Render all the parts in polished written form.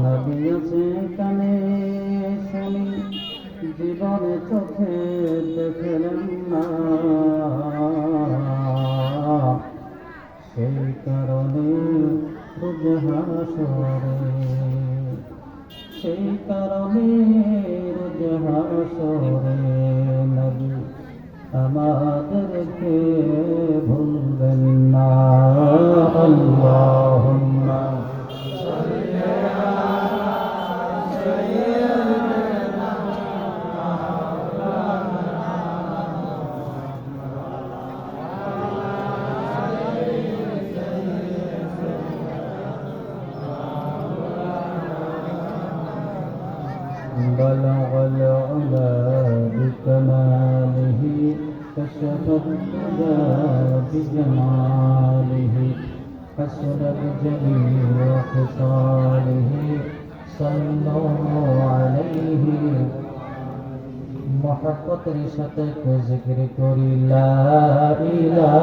নবী আছে কানে শুনি জীবনে চোখে দেখলেন না, সেই কারণে রোজ হাসরে, সেই কারণে রোজ হাসরে নবী আমাদেরকে ভুলবেন না। আল্লাহুম্মা بلغ العلا بكماله كشف الهدى بجماله حسن بجميع خصاله صلوا عليه محبت رشت کو ذکر کری لا الہ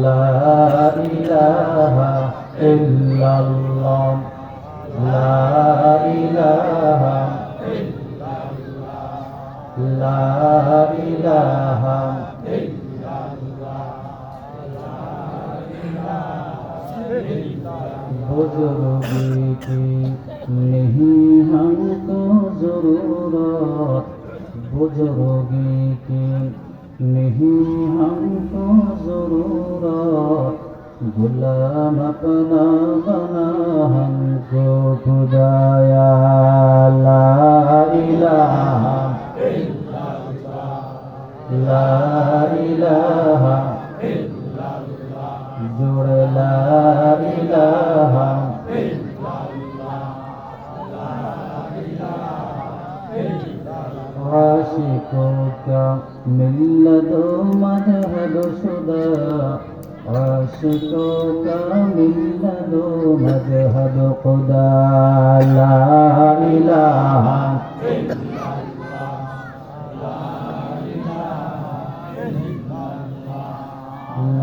لا إله إلا الله لا إله إلا الله لا إله إلا الله बुजुर्गी की नहीं हमको जरूरत बुजुर्गी की नहीं हमको जरूरत गुलाम अपना बना हमको खुदाया ला इलाहा इल्लल्लाह ला इलाहा इल्लल्लाह जुड़ ला इलाहा आशिकों का मिल्लतो मजहब शुदा आशिकों का मिल्लतो मजहब खुदा ला इलाहा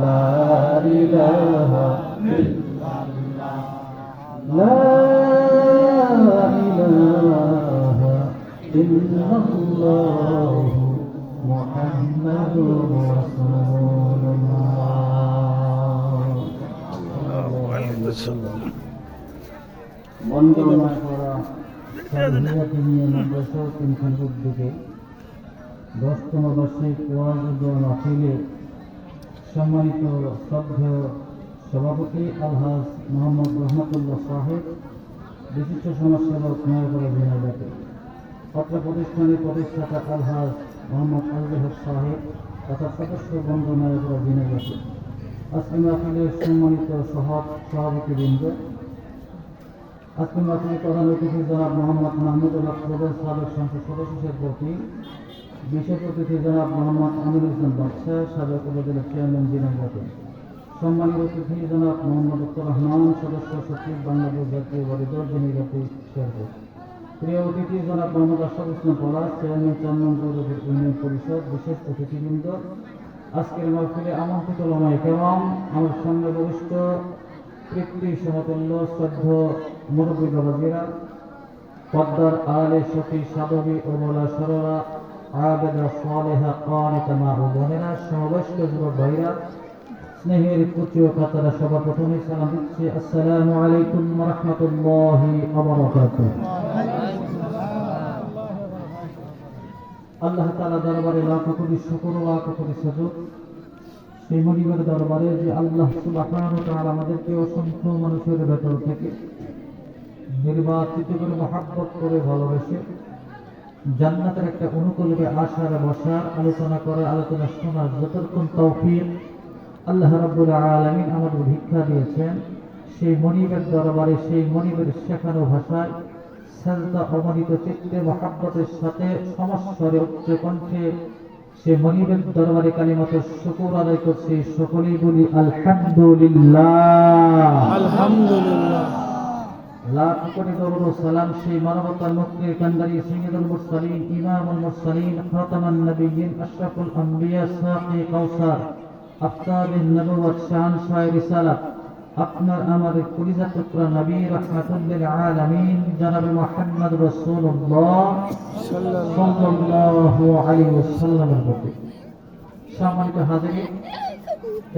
ला इलाहा ला इलाहा इल्लल्लाह मुहम्मदुर রাসূলুল্লাহ। বন্দনা করা সাহিয়াতে নিয়ে মাদ্রাসা তিনখান উদ্যোগে 10তম বার্ষিক ওয়াজ মাহফিলে সম্মানিত শ্রদ্ধেয় সভাপতি আলহাজ মোহাম্মদ রহমতুল্লাহ সাহেব, বিশিষ্ট সমাজসেবক নয়াপাড়া জেনারেল, পত্র প্রতিষ্ঠানের প্রতিষ্ঠাতা আলহাজ মোহাম্মদ আলজহর সাহেব তথা সদস্য বন্ধ নয়াপাড়া জেনারেল, আজকে মাহফিলের সম্মানিত সভাপতিবৃন্দ, আজকে মাহফিলের প্রধান অতিথি জনাব মোহাম্মদ মাহমুদুল্লাহ প্রধান সাবেক সংসদ সদস্য প্রতি, বিশেষ অতিথি জনাব মোহাম্মদ আমিনুল ইসলাম বাদশাহ সাবেক উপজেলা চেয়ারম্যান জেনারেল, সম্মানিত অতিথি জনাব মোহাম্মদ আব্দুর রহমান সদস্য সচিব বাংলাদেশ জাতীয় বাড়িদল জেনারেল চেয়ারম্যান, প্রিয় অতিথি জনাব মোহাম্মদ আশরাফ ইসলাম পলাশ চেয়ারম্যান চান্নন পৌরসভা ইউনিয়ন পরিষদ, বিশেষ অতিথিবৃন্দ, আজকের মাহফিলে আমন্ত্রিত ওলামায়ে কেরাম, আমার সঙ্গে বরিষ্ঠ তৃপ্তি সমতুল্য শ্রদ্ধ মুরব্বী বাবাজিরা, পদ্মার আলে সতী সাধবী ও বলা সরলা আবেদা সালেহা কানিতা মা ও বোনেরা, সমবয়স্ক যুবক ভাইরা, স্নেহের কুচি ও কাতারা, সবার প্রথমে সালাম দিচ্ছি আসসালামু আলাইকুম ওয়া রাহমাতুল্লাহি ওয়া বারাকাতুহু। আল্লাহ তাআলা দরবারে লাখ কোটি শুকর ও লাখ কোটি সাজুদ, সেই মনিবের দরবারে যে আল্লাহ সুবহানাহু ওয়া তাআলা আমাদেরকে অসংখ্য মানুষের ভেতর থেকে নির্বাচিত করে মহব্বত করে ভালোবেসে জান্নাতের একটা অনুকূলে আসার বসার আলোচনা করার আলোচনা শোনার যতক্ষণ তৌফিক আল্লাহ রাব্বুল আলামিন আমাদের ভিক্ষা দিয়েছেন, সেই মনিবের দরবারে সেই মনিবের শেখানো ভাষায় সাজদা অমনিত চিত্তে মহব্বতের সাথে সমস্বরে উচ্চ কণ্ঠে সে মনিবের দরবারে কালিমাত শুকর আদায় করছে। সকলেই বলি আলহামদুলিল্লাহ। আলহামদুলিল্লাহ। লাখ কোটি দরুদ ও সালাম সেই মানবতার মুক্তি কান্দারি সাইয়্যিদুল মুরসালিন ইমামুল মুরসালিন খাতামান নবিয়্যিন আশরাফুল আম্বিয়া সাকি কাউসার আফতাবিন নবুওয়াত শান শাহ রিসালাত আপনার আমাদের কলিজার টুকরা নবী রাহমাতুল লিল আলামিন জনাব মুহাম্মদ রাসূলুল্লাহ সাল্লাল্লাহু আলাইহি ওয়াসাল্লামের প্রতি সম্মানিত হাজিরিন,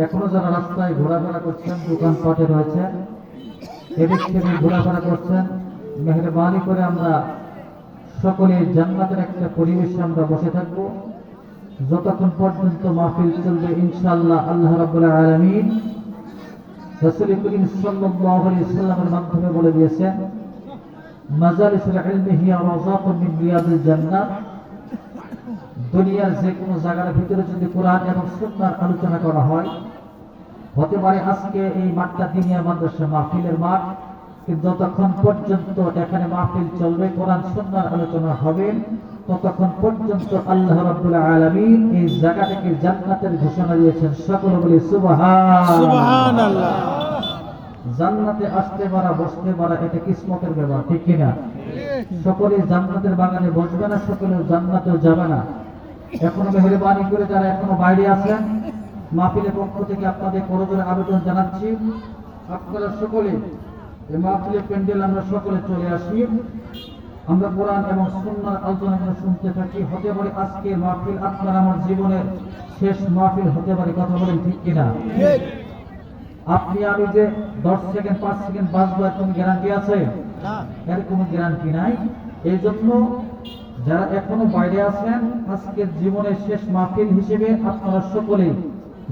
এখনো যারা রাস্তায় ঘোরাফেরা করছেন, দোকানপাটে রয়েছেন, এদিক থেকে ঘোরাফেরা করছেন, মেহরবানি করে আমরা সকলে জান্নাতের একটা পরিবেশে আমরা বসে থাকব যতক্ষণ পর্যন্ত মাহফিল চলবে। ইনশাআল্লাহ আল্লাহ রাব্বুল আলামিন রাসূল করিম সাল্লাল্লাহু আলাইহি ওয়াসাল্লামের মাধ্যমে বলে দিয়েছেন, মাজালিসুল ইলমি হিয়া রাযাতুন মিন রিয়াদিল জান্নাহ। দুনিয়ার যে কোনো জায়গার ভিতরে যদি কোরআন এবং সুন্নাহর আলোচনা করা হয়, হতে পারে আজকে এই মাঠটা দিনিয়া মাদ্রাসা মাহফিলের মাঠ, কিন্তু যতক্ষণ পর্যন্ত এখানে মাহফিল চলবে, কোরআন সুন্নাহর আলোচনা হবে, ততক্ষণ পর্যন্ত আল্লাহ রাব্বুল আলামিন এই জায়গাটাকে জান্নাতের ঘোষণা দিয়েছেন। সকলে বলি সুবহানাল্লাহ। জান্নাতে আসতে পারা, বসতে পারা, এটা কিসমতের ব্যাপার, ঠিক কিনা? সকলে জান্নাতের বাগানে বসবে না, সকলে জান্নাতেও যাবে না। এখনো মেহরবানি করে যারা এখনো বাইরে আছেন, মাহফিলের পক্ষ থেকে আপনাদের করজোরে আবেদন জানাচ্ছি, আপনারা সকলে এই মাহফিলের প্যান্ডেল আমরা সকলে চলে আসি, আমরা কোরআন এবং সুন্নাহর আলোচনা শুনতে থাকি। হতে পারে আজকের মাহফিল আপনার আমার জীবনের শেষ মাহফিল হতে পারে, কথা বলেন ঠিক কিনা? আপনি আমি যে 10 সেকেন্ড 5 সেকেন্ড বাঁচবো এর কোনো গ্যারান্টি আছে? এর কোনো গ্যারান্টি নাই। এই জন্য যারা এখনো বাইরে আছেন, আজকের জীবনের শেষ মাহফিল হিসেবে আপনারা সকলে,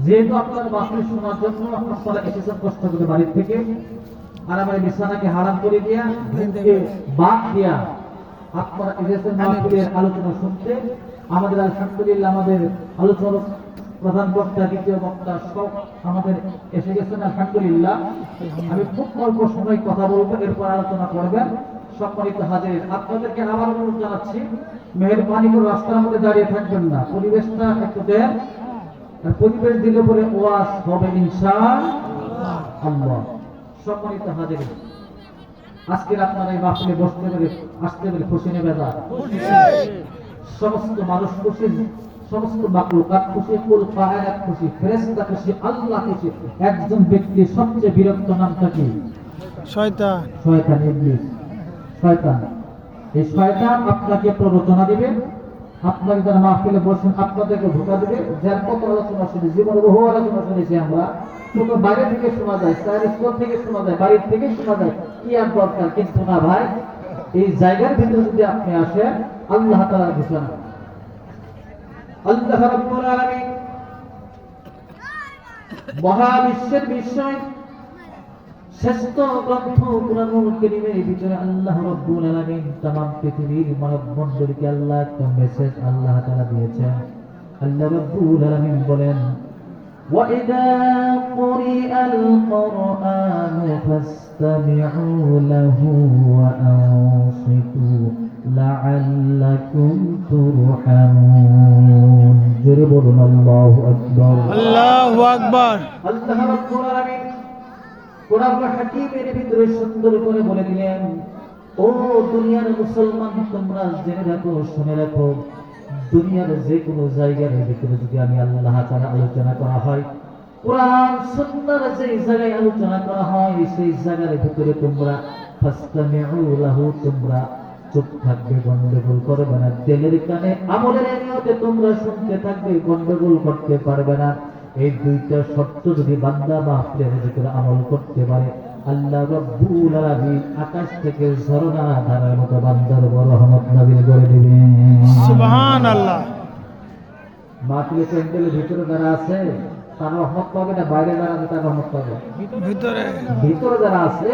যেহেতু আপনার মাহফিল শোনার জন্য আপনারা এসেছেন কষ্ট করে বাড়ির থেকে, আর আমার বিছানাকে হারাম করে দিয়া, বাদ দিয়া আপনারা এসেছেন মাহফিলের আলোচনা শুনতে। আমাদের আলহামদুলিল্লাহ আমাদের আলোচনা প্রধান বক্তা, দ্বিতীয় বক্তা সব আমাদের এসে গেছেন আলহামদুলিল্লাহ। আমি খুব অল্প সময় কথা বলবো, এরপর আলোচনা করবেন। সম্মানিত হাজির, আপনাদেরকে আবার অনুরোধ জানাচ্ছি, মেহরবানি করে রাস্তার মধ্যে দাঁড়িয়ে থাকবেন না, পরিবেশটা একটু দেন। পরিবেশ দিলে পরে ওয়াজ হবে ইনশাআল্লাহ। সম্মানিত হাজির, আজকের আপনারা এই মাহফিলে বসতে পেরে, আসতে পেরে খুশি নেবে না? সমস্ত মানুষ খুশি, সমস্ত মাখলুকাত খুশি, কুল কায়নাত খুশি, ফেরেশতা খুশি, আল্লাহ খুশি। একজন ব্যক্তি সবচেয়ে বিরক্ত, নামটা কি? শয়তান। শয়তান, ইবলিস, শয়তান। এই শয়তান আপনাকে প্ররোচনা দিবে, আপনাকে যারা মাহফিলে বসেন আপনাদেরকে ধোঁকা দিবে। যার কত আলোচনা শুনি, জীবনে বহু আলোচনা শুনেছি আমরা, শুধু বাইরে থেকে শোনা যায়, স্কুল থেকে শোনা যায়, বাড়ির থেকে শোনা যায়, কি আর দরকার? কিন্তু না ভাই, এই জায়গার ভিতরে যদি আপনি আসেন, আল্লাহ তাআলার ঘোষণা, আল্লাহ রাব্বুল আলামিন মহাবিশ্বের বিষয় শ্রেষ্ঠ গ্রন্থ কুরআনুল কারীমের ভিতরে আল্লাহ রাব্বুল আলামিন तमाम পৃথিবীর মানব মণ্ডলীকে আল্লাহ একটা মেসেজ আল্লাহ তাআলা দিয়েছেন। আল্লাহ রাব্বুল আলামিন বলেন, وَإِذَا قُرِئَ الْقُرْآنُ فَاسْتَمِعُوا لَهُ وَأَنصِتُوا لَعَلَّكُمْ تُرْحَمُونَ। জোরে বলুন আল্লাহু আকবার। আল্লাহু আকবার। আল্লাহ রাব্বুল আলামিন কোরআনুল হাকীমের ভিতরে সুন্দর করে বলে দিলেন, ও দুনিয়ার মুসলমান, তোমরা জেনে রাখো, শুনে রাখো, দুনিয়ার যে কোনো জায়গার ভিতরে যদি আমি আল্লাহ তাআলা আলোচনা করা হয়, কোরআন সুন্নাহর যে জায়গায় আলোচনা করা হয়, সেই জায়গার ভিতরে তোমরা ফাসতামিউ লাহু, তোমরা চুপ থাকবে, গন্ডগোল করবে না। দিলের কানে আমলের নিয়তে তোমরা শুনতে থাকবে, গন্ডগোল করতে পারবে না। এই দুইটা শর্ত যদি বান্দা মাহফিলের ভিতরে আমল করতে পারে, আল্লাহ রাব্বুল আলামিন আকাশ থেকে ঝরনা ধারার মতো বান্দার উপর রহমত নাযিল করে দিবেন। সুবহানাল্লাহ। মাহফিলের প্যান্ডেলের ভিতরে যারা আছে তার রহমত পাবে না, বাইরে যারা আছে তার রহমত পাবে? ভিতরে যারা আছে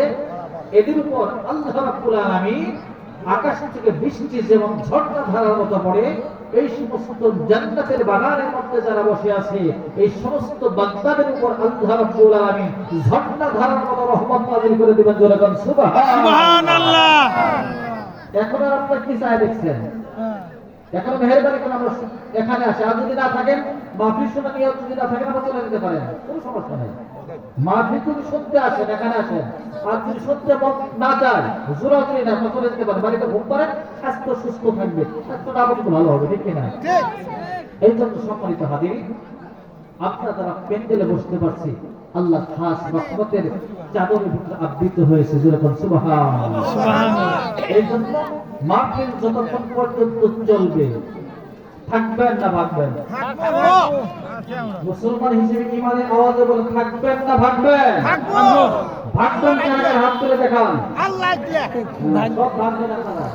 এদের উপর আল্লাহ রাব্বুল আলামিন আকাশ থেকে বৃষ্টি যেমন ঝর্ণা ধারার মতো পড়ে, এই সমস্ত জান্নাতের বাগানের মধ্যে যারা বসে আছে, এই সমস্ত বান্দাদের উপর আল্লাহ রাব্বুল আলামিন ঝর্ণা ধারার মতো রহমত নাযিল করে দিবেন। জোরে বলুন সুবহানাল্লাহ। এখন আর আপনারা কি চাই দেখছেন? এখন মেহেরবানি করে আমরা এখানে আসি, আর যদি না থাকেন মাহফিল শোনা নিয়ে যদি না থাকেন আমরা চলে যেতে পারেন, কোনো সমস্যা নেই। মাহফিল যদি শুনতে আসেন এখানে আসেন, আর যদি শুনতে না চায় জোরাজুরি না আমরা চলে যেতে পারেন, বাড়িতে ঘুম করেন, স্বাস্থ্য সুস্থ থাকবে, স্বাস্থ্যটা আবার একটু ভালো হবে, ঠিক কিনা? এই জন্য সম্মানিত হাজির, আপনারা যারা প্যান্ডেলে বসতে পারছি, আল্লাহ খাস রহমতের চাদরের ভিতরে আবৃত হয়েছে, যেরকম সুবহানাল্লাহ। এই জন্য মাহফিল যতক্ষণ পর্যন্ত চলবে, থাকবেন না ভাগবেন? মুসলমান হিসেবে ইমানের আওয়াজে বলে থাকবেন না ভাগবেন? ভাগবেন কেন? হাত তুলে দেখান। সব ভাগবেন আপনারা।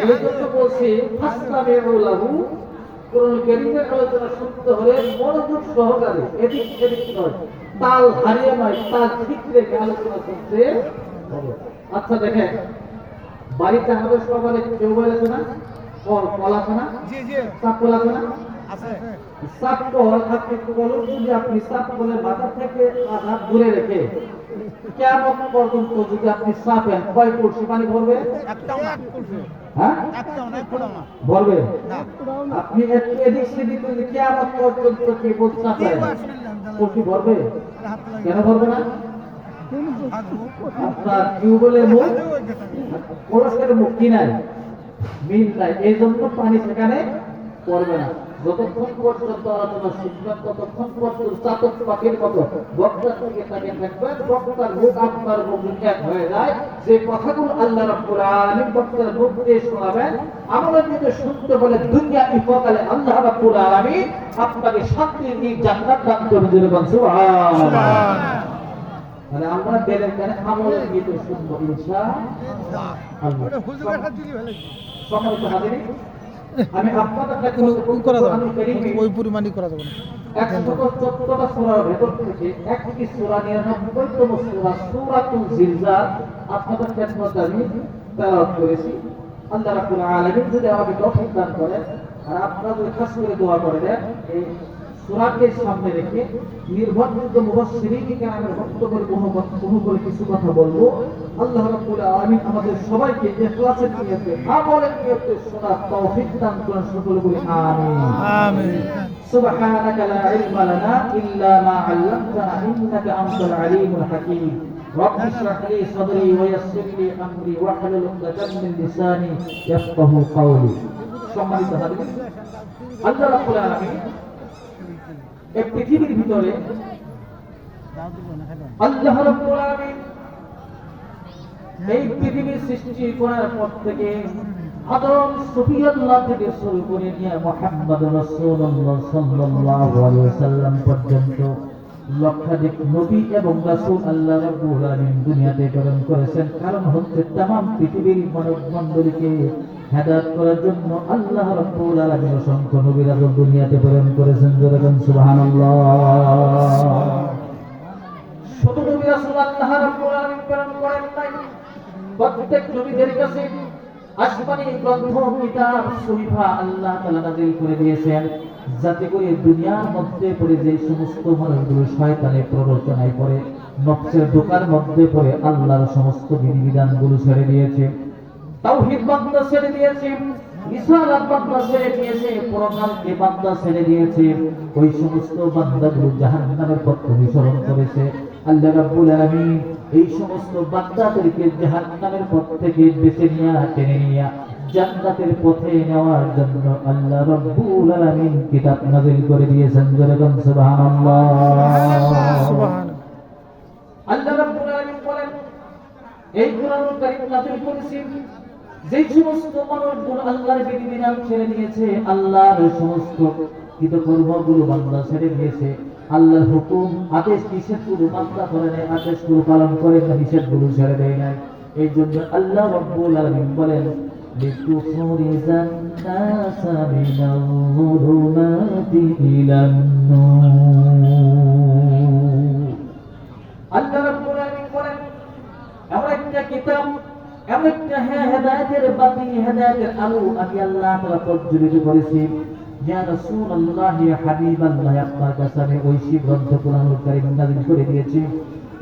এই জন্য বলছি ফাসতামিউ লাহু, কোরআন কারীমের আলোচনা শুনতে হলে মনোযোগ সহকারে, এদিক সেদিক নয়, তাল হারিয়ে নয়, তাল ঠিক রেখে আলোচনা করতে হবে। আচ্ছা দেখেন, বাড়িতে আমাদের সবার কেউ আছে না? কল আছে না? সাপ কল আছে না? সাপ কল আপনি বলুন, যদি আপনি সাপ কলের মাথা থেকে আধা দূরে রেখে কিয়ামত পর্যন্ত যদি আপনি সাপেন, কয় কলসি পানি ভরবে? হ্যাঁ, ভরবে। আপনি এদিক সেদিক যদি কিয়ামত পর্যন্ত কি বলতে চান, কলসি ভরবে? কেন ভরবে না? আপনার টিউবওয়েলের মুখ কলসের মুখ কি নাই, মিল নাই, এই জন্য পানি সেখানে পড়বে না। যতক্ষণ পর্যন্ত আলোচনা শুনবেন ততক্ষণ পর্যন্ত চাতক পাখির মতো বক্তার দিকে তাকিয়ে থাকবেন, বক্তার মুখ আপনার মুখ এক হয়ে যায়। যে কথাগুলো আল্লাহ রাব্বুল আলামিন বক্তার মুখ দিয়ে শোনাবেন, আমাদের যদি শুনতে বলে দুনিয়া ইফকালে আল্লাহ রাব্বুল আলামিন আপনাকে শান্তি দিয়ে জান্নাত দান করবে, যেরকম সুবহানাল্লাহ। মানে আমরা বেরের কানে আমলের গীতে শুনবো ইনশাআল্লাহ। সম্মানিত হাজিরিন, আমি আপনাদের কাছে ওই পরিমাণই করা যাবে না। 114টা সূরার ভেতর থেকে একটি সূরা 99তম সূরা সূরাতুল জিলজাল আপনাদের খেদমতে আমি তেলাওয়াত করেছি। আল্লাহ রাব্বুল আলামিন যদি আমাকে তৌফিক দান করেন আর আপনারা যদি খাস করে দোয়া করে দেন, এই সূরাকে সামনে রেখে নির্ভরযোগ্য মুফাসসিরিন কেরামের বক্তব্যের অনুকূলে কিছু কথা বলবো। আল্লাহ রাব্বুল আলামিন আমাদের সবাইকে ইখলাসের নিয়তে, আমলের নিয়তে শোনার তৌফিক দান করেন, সকলে বলি আমিন আমিন। সুবহানাকা লা ইলমা লানা ইল্লা মা 'আল্লামতানা ইন্নাকা আনতাল আলিমুল হাকীম। রব্বি ইশরাহ লি সাদরি ওয়া ইয়াসসির লি আমরি ওয়াহলুল 'উকদাতাম মিন লিসানি ইয়াফকাহু কওলি। সম্মানিত হাজির, আল্লাহ রাব্বুল আলামিন এই পৃথিবীর ভিতরে আল্লাহ রাব্বুল আলামিন এই পৃথিবীর সৃষ্টি করার পর থেকে আদম সুফিয়াল্লাহ থেকে শুরু করে নিয়ে মুহাম্মদ রাসূলুল্লাহ সাল্লাল্লাহু আলাইহি ওয়াসাল্লাম পর্যন্ত লক্ষাধিক নবী এবং রাসূল আল্লাহ রাব্বুল আলামিন দুনিয়াতে প্রেরণ করেছেন। কারণ হচ্ছে तमाम পৃথিবীর মানব মণ্ডলীকে হেদায়েত করার জন্য আল্লাহ রাব্বুল আলামিন অসংখ্য নবী রাসূল দুনিয়াতে প্রেরণ করেছেন, যেরকম সুবহানাল্লাহ। শুধু নবী রাসূল আল্লাহ রাব্বুল আলামিন প্রেরণ করেন নাই, প্রত্যেক নবীদের কাছে আসমানি গ্রন্থ, কিতাব, সহিফা আল্লাহ তাআলা নাযিল করে দিয়েছেন, যাতে করে দুনিয়ার মধ্যে পড়ে যে সমস্ত মানুষগুলো শয়তানের প্ররোচনায় পড়ে, নফসের ধোঁকার মধ্যে পড়ে আল্লাহর সমস্ত বিধিবিধানগুলো ছেড়ে দিয়েছে, তাওহীদ বান্দা ছেড়ে দিয়েছে, রিসালাত বান্দা ছেড়ে দিয়েছে, পরকালকে বান্দা ছেড়ে দিয়েছে, ওই সমস্ত বান্দাগুলো জাহান্নামের পথ অনুসরণ করেছে। আল্লাহ রাব্বুল আলামিন এই সমস্ত বান্দাদেরকে জাহান্নামের পথ থেকে বেঁচে নিয়ে টেনে নিয়ে জান্নাতের পথে নেওয়ার জন্য আল্লাহ রাব্বুল আলামিন কিতাব নাযিল করে দিয়েছেন, যেরকম সুবহানাল্লাহ। আল্লাহ রাব্বুল আলামিন বলেন, এই কোরআনুল কারীম নাযিল করেছি যেই সমস্ত মানুষগুলো আল্লাহর বিধিবিধান ছেড়ে দিয়েছে, আল্লাহর সমস্ত কৃতকর্মগুলো বান্দা ছেড়ে দিয়েছে, আল্লাহর হুকুম আদেশ নিষেধগুলো বান্দা করে নেয়, আদেশগুলো পালন করে না, নিষেধগুলো ছেড়ে দেয় না। এই জন্য আল্লাহ রাব্বুল আলামিন বলেন, লিতুখরিজান নাসা মিনাল যুলুমাতি ইলান নূর। আল্লাহ রাব্বুল আলামিন বলেন, এমন একটা কিতাব, এমন একটা হেদায়েতের বাতি, হেদায়েতের আলো আমি আল্লাহ তাআলা প্রজ্বলিত করেছি। ইয়া রাসূলুল্লাহ, ইয়া হাবিবাল্লাহ, আপনার কাছে আমি ঐশী গ্রন্থ কোরআনুল কারীম নাযিল করে দিয়েছি।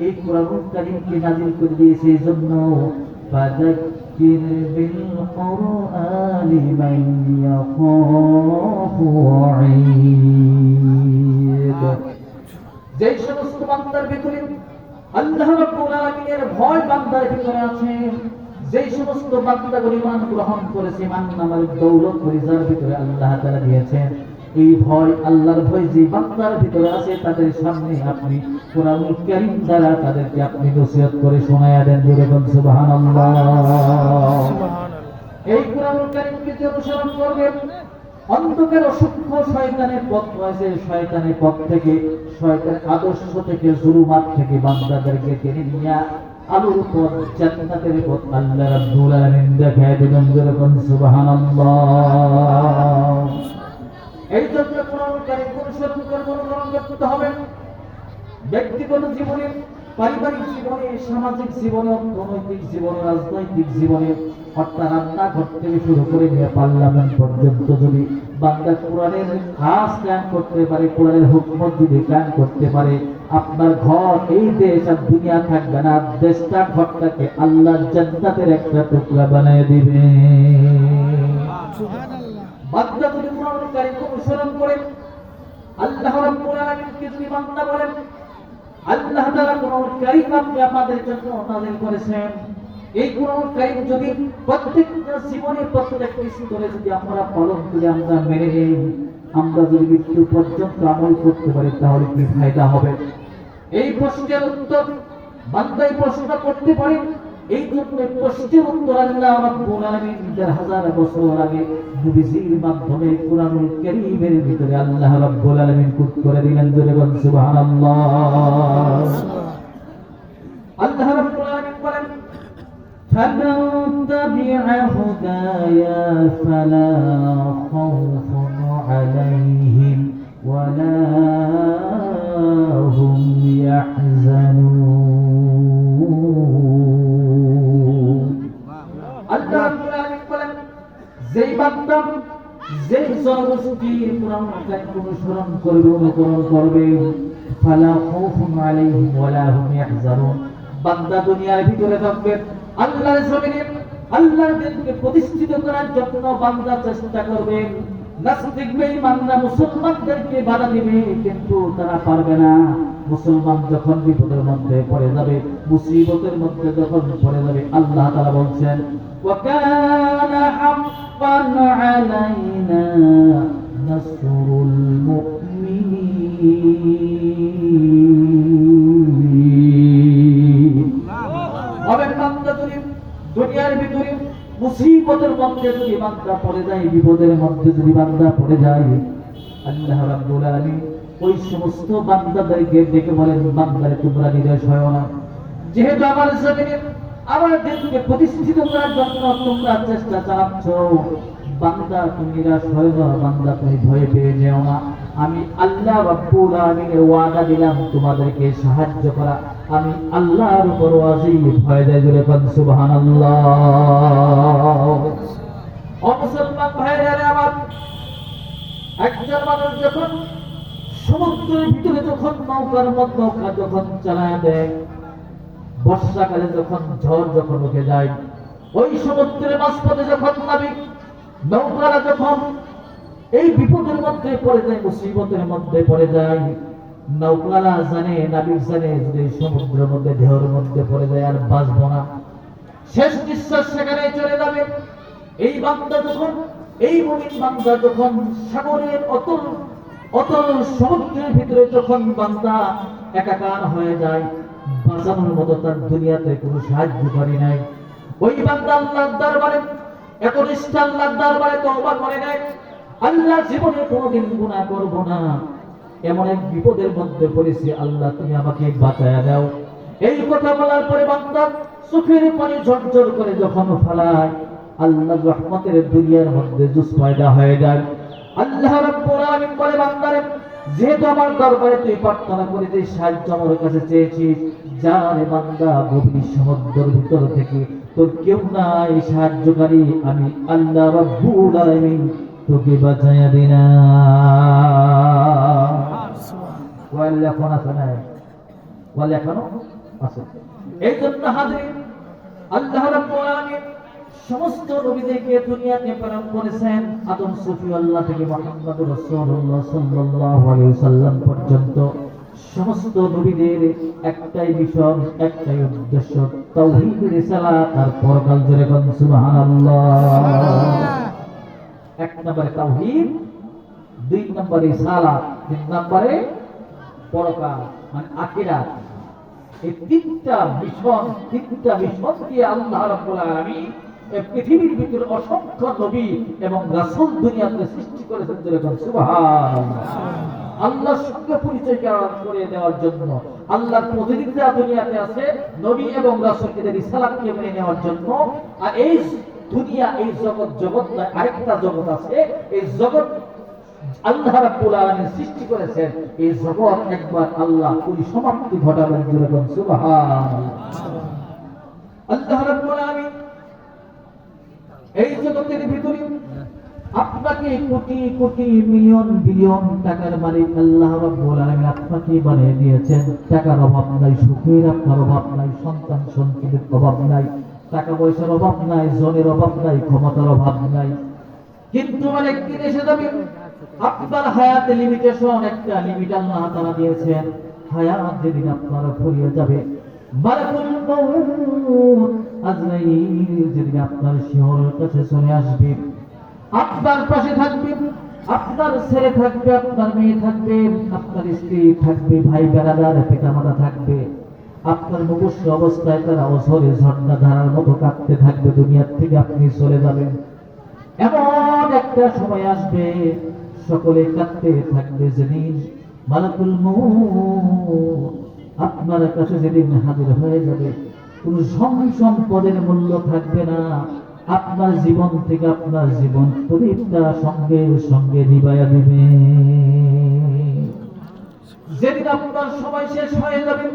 এই কোরআনুল কারীমকে নাযিল করে দিয়েছি এই জন্য فذكر بالقرآن من يخاف وعيد যেই সমস্ত বান্দার ভিতরে আল্লাহ রাব্বুল আলামিনের ভয় বান্দার ভিতরে আছে, যেই সমস্ত বান্দাগুলো ঈমান গ্রহণ করেছে, ঈমান নামের দৌলত পরিজার ভিতরে আল্লাহ তাআলা দিয়েছেন, এই ভয় আল্লাহর ভয় যে বান্দার ভিতরে আছে তাদের সামনে আপনি কোরআনুল কারীম দ্বারা তাদেরকে আপনি নসিহত করে শোনায়া দেন। বলুন সুবহানাল্লাহ। এই কোরআনুল কারীমকে যে অনুসরণ করবে, অন্ধকার অসূক্ষ্ম শয়তানের পথ রয়েছে, শয়তানের পথ থেকে, শয়তানের আদর্শ থেকে, জুলুমাত থেকে বান্দাদেরকে টেনে নিয়ে আলোর পথ, জান্নাতের পথ আল্লাহ রাব্বুল আলামিন দেখায় দিবেন। বলুন সুবহানাল্লাহ। এই জন্য কোরআনুল কারীম অনুসরণ করতে হবে। ব্যক্তিগত জীবনে, পারিবারিক জীবনে, সামাজিক জীবনে, অর্থনৈতিক জীবনে, রাজনৈতিক জীবনে, অর্থাৎ রান্নাঘর থেকে শুরু করে নিয়ে পার্লামেন্ট পর্যন্ত যদি বান্দা কোরআনের খাস জ্ঞান করতে পারে, কোরআনের হুকমত যদি জ্ঞান করতে পারে, আপনার ঘর, এই দেশ আর দুনিয়া থাকবে না, দেশটা ঘরটাকে আল্লাহ জান্নাতের একটা টুকরা বানিয়ে দিবে। বান্দা যদি কোরআনুল কারীম অনুসরণ করে, আল্লাহ রাব্বুল আলামিনকে যদি বান্দা বলেন, আল্লাহ তাআলা কোরআনুল কারীম আপনি আমাদের জন্য নাযিল করেছেন, এই কোরআনুল কারীম যদি প্রত্যেকটা জীবনে প্রত্যেকটা স্তরে যদি আমরা পালন করি, আমরা মেনে নেই, আমরা যদি মৃত্যু পর্যন্ত আমল করতে পারি, তাহলে কি ফায়দা হবে? এই প্রশ্নের উত্তর বান্দাই প্রশ্ন করতে পারে। এই জন্য প্রশ্নের উত্তর আল্লাহ রাব্বুল আলামিন 1000 বছর আগে নবীজির মাধ্যমে কোরআনুল কারীমের ভিতরে আল্লাহ রাব্বুল আলামিন কুত করে দিলেন। বলুন সুবহানাল্লাহ। আল্লাহ রাব্বুল আলামিন বলেন, فَمَن تَبِعَ هُدَايَ فَلَا خَوْفٌ عَلَيْهِمْ وَلَا هُمْ يَحْزَنُونَ। আল্লাহ রাব্বুল আলামিন বলেন, যেই বান্দা, যেই জনগোষ্ঠী কোরআনুল কারীম অনুসরণ করবে, অনুকরণ করবে, ফালা খাউফুন আলাইহিম ওয়ালা হুম ইয়াহজানুন, বান্দা দুনিয়ার ভিতরে থাকবে, আল্লাহর জমিনে আল্লাহর দিনকে প্রতিষ্ঠিত করার জন্য বান্দা চেষ্টা করবে। নাস্তিক বেঈমানরা মুসলমানদেরকে বাধা দিবে, কিন্তু তারা পারবে না। মুসলমান যখন বিপদের মধ্যে পড়ে যাবে, মুসিবতের মধ্যে যখন পড়ে যাবে, আল্লাহ তাআলা বলছেন, ওয়া কানা হাক্কান আলাইনা নাসরুল মুমিনিন। বান্দা যদি দুনিয়ার ভিতরে মুসিবতের মধ্যে যদি বান্দা পড়ে যায়, বিপদের মধ্যে যদি বান্দা পড়ে যায়, আল্লাহ রাব্বুল আলামিন ওই সমস্ত বান্দাদেরকে ডেকে বলেন, বান্দারে তোমরা নিরাশ হয়ো না, যেহেতু আমার জমিনে আমার দিনকে প্রতিষ্ঠিত করার জন্য তোমরা চেষ্টা চালাচ্ছ, বান্দা তুমি নিরাশ হয়ো না, বান্দা তুমি ভয় পেয়ে যেও না। আমি আল্লাহ রাব্বুল আলামিনের ওয়াদা দিলাম তোমাদেরকে সাহায্য করা, আমি আল্লাহর উপর ওয়াজিব হয়ে যায়। জোরে বলুন সুবহানাল্লাহ। ও মুসলমান ভাইরা আমার, একজন মানুষ যখন সমুদ্রের ভিতরে যখন নৌকা যখন চালায় দেয়, বর্ষাকালে যখন ঝড় যখন উঠে যায়, ওই সমুদ্রের মাঝপথে যখন নাবিক নৌকারা যখন এই বিপদের মধ্যে পড়ে যায়, মুসিবতের মধ্যে পড়ে যায়, নৌকালা জানে, নাবিক জানে, যদি সমুদ্রের মধ্যে ঢেউর মধ্যে পড়ে যায় আর বাঁচবো না, শেষ নিঃশ্বাস সেখানে চলে যাবে। এই বান্দা যখন, এই মুমিন বান্দা যখন সাগরের অতল অতল সমুদ্রের ভিতরে যখন বান্দা একাকার হয়ে যায়, বাঁচানোর মতো তার দুনিয়াতে কোনো সাহায্য করে নাই, ওই বান্দা আল্লাহর দরবারে এত নিষ্ঠা, আল্লাহর দরবারে তওবা করে নাই, আল্লাহ জীবনে কোনোদিন গুনাহ করব না, এমন এক বিপদের মধ্যে পড়েছি, আল্লাহ তুমি আমাকে বাঁচায়া দাও। এই কথা বলার পরে বান্দা চোখের পানি ঝরঝর করে যখন ফেলায়, আল্লাহর রহমতের দুনিয়ার মধ্যে জুস পয়দা হয়ে যায়। আল্লাহ রাব্বুল আলামিন বলে, বান্দারে যেহেতু আমার দরবারে তুই প্রার্থনা করে যে সাহায্য আমার কাছে চেয়েছিস, যা রে বান্দা, গভীর সমুদ্রের ভিতর থেকে তোর কেউ নাই সাহায্যকারী, আমি আল্লাহ রাব্বুল আলামিন তোকে বাঁচায়া দিলাম। ওয়াল এখন আছে না, ওয়াল এখনো আছে। এই জন্য হাজির, আল্লাহ রাব্বুল আলামিন সমস্ত নবীদেরকে দুনিয়াতে প্রেরণ করেছেন আদম সফিউল্লাহ থেকে মুহাম্মদ রাসূলুল্লাহ সাল্লাল্লাহু আলাইহি সাল্লাম পর্যন্ত সমস্ত নবীদের একটাই মিশন, একটাই উদ্দেশ্য, তাওহীদ, রিসালাত আর পরকাল। জোরে বলুন সুবহানাল্লাহ। এক নম্বরে তাওহীদ, দুই নম্বরে রিসালাত, তিন নম্বরে পরকাল মানে আখিরাত। এই তিনটা মিশন দিয়ে আল্লাহ রাব্বুল আলামিন এই পৃথিবীর ভিতরে অসংখ্য নবী এবং রাসূল দুনিয়াতে সৃষ্টি করেছেন। জোরে বলুন সুবহানাল্লাহ। আল্লাহর সঙ্গে পরিচয় করে দেওয়ার জন্য, আল্লাহর প্রতিনিধিরা দুনিয়াতে আছে নবী এবং রাসূলকে রিসালাতকে মেনে নেওয়ার জন্য। আর এই দুনিয়া, এই জগৎ নয়, আরেকটা জগৎ আছে। এই জগৎ আল্লাহ রাব্বুল আলামিন সৃষ্টি করেছেন। এই জগৎ একবার আল্লাহ পরিসমাপ্তি ঘটাবেন। জোরে বলুন সুবহানাল্লাহ। আল্লাহ রাব্বুল আলামিন এই জগতের ভিতরে আপনাকে কোটি কোটি মিলিয়ন বিলিয়ন টাকার মালিক আল্লাহ রাব্বুল আলামিন আপনাকে বানিয়ে দিয়েছেন। টাকার অভাব নাই, সুখের আপনার অভাব নাই, সন্তান সন্ততির অভাব নাই, টাকা পয়সার অভাব নাই, জনের অভাব নাই, ক্ষমতার অভাব নাই। কিন্তু একদিন এসে যাবে আপনার হায়াতে লিমিটেশন, একটা লিমিট আল্লাহ তাআলা দিয়েছেন। হায়াত যেদিন আপনার ফুরিয়ে যাবে, মালাকুল মউত আজরাইল যেদিন আপনার শিহরের কাছে চলে আসবে, আপনার পাশে থাকবে, আপনার ছেলে থাকবে, আপনার মেয়ে থাকবে, আপনার স্ত্রী থাকবে, ভাই বেড়াদার, পিতামাতা থাকবে। আপনার মুমূর্ষু অবস্থায় তারা অঝরে ঝর্ণা ধারার মতো কাঁদতে থাকবে। দুনিয়ার থেকে আপনি চলে যাবেন। এমন একটা সময় আসবে সকলে কাঁদতে থাকবে, যেদিন মালাকুল মউত আপনার কাছে যেদিন হাজির হয়ে যাবে। কোন সম্পদের মূল্য থাকবে না। আপনার জীবন থেকে আপনার জীবন প্রদীপটা সঙ্গে সঙ্গে নিভাইয়া দিবে। যেদিন আপনার সময় শেষ হয়ে যাবে,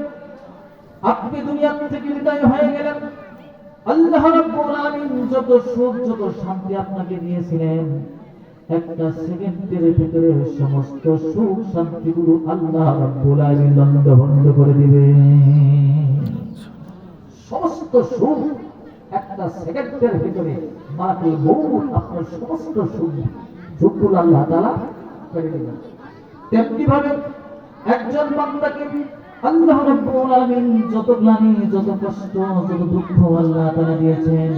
আপনি দুনিয়া থেকে বিদায় হয়ে গেলেন, আল্লাহ রাব্বুল আলামিন যত সুখ, যত শান্তি আপনাকে দিয়েছিলেন, একটা সেকেন্ডের ভিতরে সমস্ত সুখ শান্তিগুলো আল্লাহ রাব্বুল আলামিন লন্ডভন্ড করে দিবে। সমস্ত সুখ একটা সেকেন্ডের ভিতরে মালাকুল মউত আপনার সমস্ত সুখগুলো আল্লাহ তাআলা করে দিবেন। তেমনি ভাবে একজন বান্দাকে আল্লাহ রাব্বুল আলামিন যত গ্লানি, যত কষ্ট, যত দুঃখ আল্লাহ তাআলা দিয়েছেন,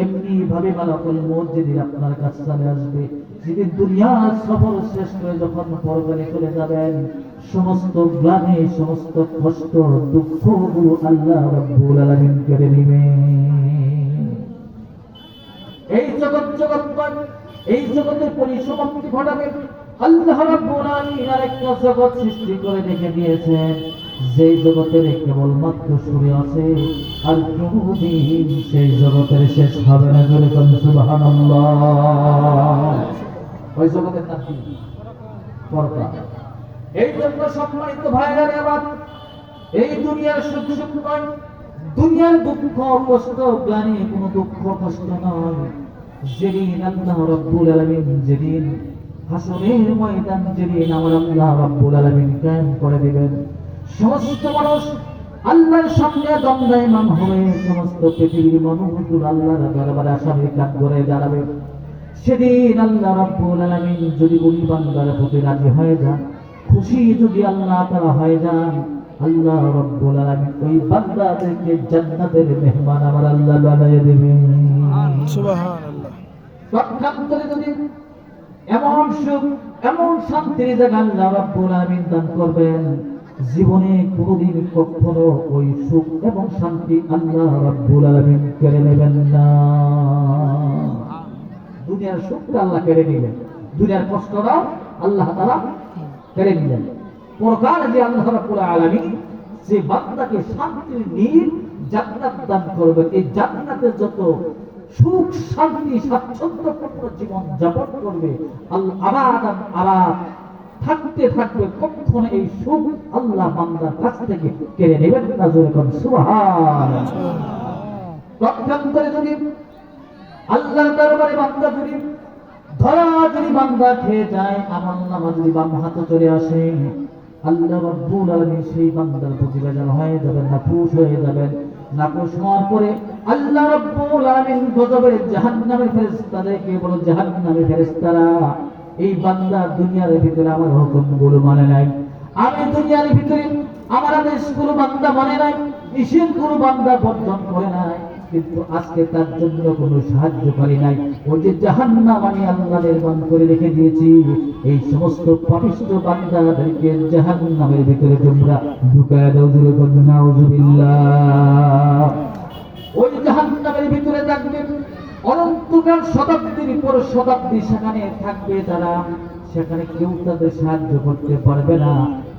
এমনি ভাবে মালাকুল মউত যেদিন আপনার কাছে চলে আসবে, যেদিন দুনিয়ার সফর শেষ করে যখন পরকালে চলে যাবেন, সমস্ত গ্লানি, সমস্ত কষ্ট, দুঃখগুলো আল্লাহ রাব্বুল আলামিন কেড়ে নেবেন। এই এই জগতের পরিসমাপ্তি ঘটাবে। আল্লাহ রাব্বুল আলামিন আরেকটা জগৎ সৃষ্টি করে রেখে দিয়েছেন, যেই জগতের কেবলমাত্র শুরু আছে, আর কোনদিন সেই জগতের শেষ হবে না। জোরে বলুন সুবহানাল্লাহ। ওই জগতের নাম কি? পরকাল। এই জন্য সম্মানিত ভাইরা আমার, এই দুনিয়ার সুখ নয়, দুনিয়ার দুঃখ কষ্ট গ্লানি কোনো দুঃখ কষ্ট নয়। যেদিন আল্লাহ রাব্বুল আলামিন, যেদিন হাসরের ময়দান, যেদিন আমার আল্লাহ রাব্বুল আলামিন কায়েম করে দিবেন, সমস্ত মানুষ আল্লাহর সামনে দণ্ডায়মান হবে। সমস্ত পৃথিবীর মানুষগুলো আল্লাহর দরবারে আসামির কাঠগড়ে দাঁড়াবে। সেদিন আল্লাহ রাব্বুল আলামিন যদি ওই বান্দার প্রতি রাজি হয়ে যান, খুশি যদি আল্লাহ তাআলা হয়ে যান, আল্লাহ রাব্বুল আলামিন ওই বান্দাদেরকে জান্নাতের মেহমান আমার আল্লাহ বানিয়ে দিবেন। সুবহানাল্লাহ। পক্ষান্তরে যদি এমন সুখ, এমন শান্তির জায়গা আল্লাহ রাব্বুল আলামিন দান করবেন, জীবনে কোনদিন কখনো ওই সুখ এবং শান্তি আল্লাহ রাব্বুল আলামিন কেড়ে নেবেন না। দুনিয়ার সুখটা আল্লাহ কেড়ে নিলেন, দুনিয়ার কষ্টটা আল্লাহ তাআলা কেড়ে নিলেন। পরকালে যে আল্লাহ রাব্বুল আলামিন যে বান্দাকে শান্তির নীল জান্নাত দান করবেন, এই জান্নাতে যত সুখ শান্তি স্বাচ্ছন্দ্যপূর্ণ জীবন যাপন করবে, আবার থাকতে থাকবে, কখনো এই সুখ আল্লাহ বান্দার কাছ থেকে কেড়ে নেবেন না। জোরে বলুন সুবহানাল্লাহ। পক্ষান্তরে যদি আল্লাহর দরবারে বান্দা যদি বান্দা খেয়ে যায়, আমল নামা যদি বাম হাতে চলে আসে, আল্লাহ রাব্বুল আলামিন সেই বান্দার প্রতি বেজার হয়ে যাবেন, নাখুশ হয়ে যাবেন। নাখুশ হওয়ার পরে আল্লাহ রাব্বুল আলামিন গজবের জাহান্নামের ফেরেশতাদেরকে বলো, জাহান্নামের ফেরেশতারা এই বান্দা দুনিয়ার ভিতরে আমার হুকুমগুলো মানে নাই, আমি দুনিয়ার ভিতরে আমার আদেশগুলো বান্দা মানে নাই, নিষেধগুলো বান্দা বর্জন করে নাই, কিন্তু আজকে তার জন্য কোনো সাহায্য করি নাই। ওই যে জাহান্নাম আমি আল্লাহ নির্মাণ করে রেখে দিয়েছি, এই সমস্ত পাপিষ্ঠ বান্দাদেরকে জাহান্নামের ভিতরে তোমরা ঢুকায় দাও। জোরে বলো নাউযুবিল্লাহ। ওই জাহান্নামের ভিতরে থাকবে অনন্তকাল, শতাব্দীর পর শতাব্দী সেখানে থাকবে তারা, সেখানে কেউ তাদের সাহায্য করতে পারবে না।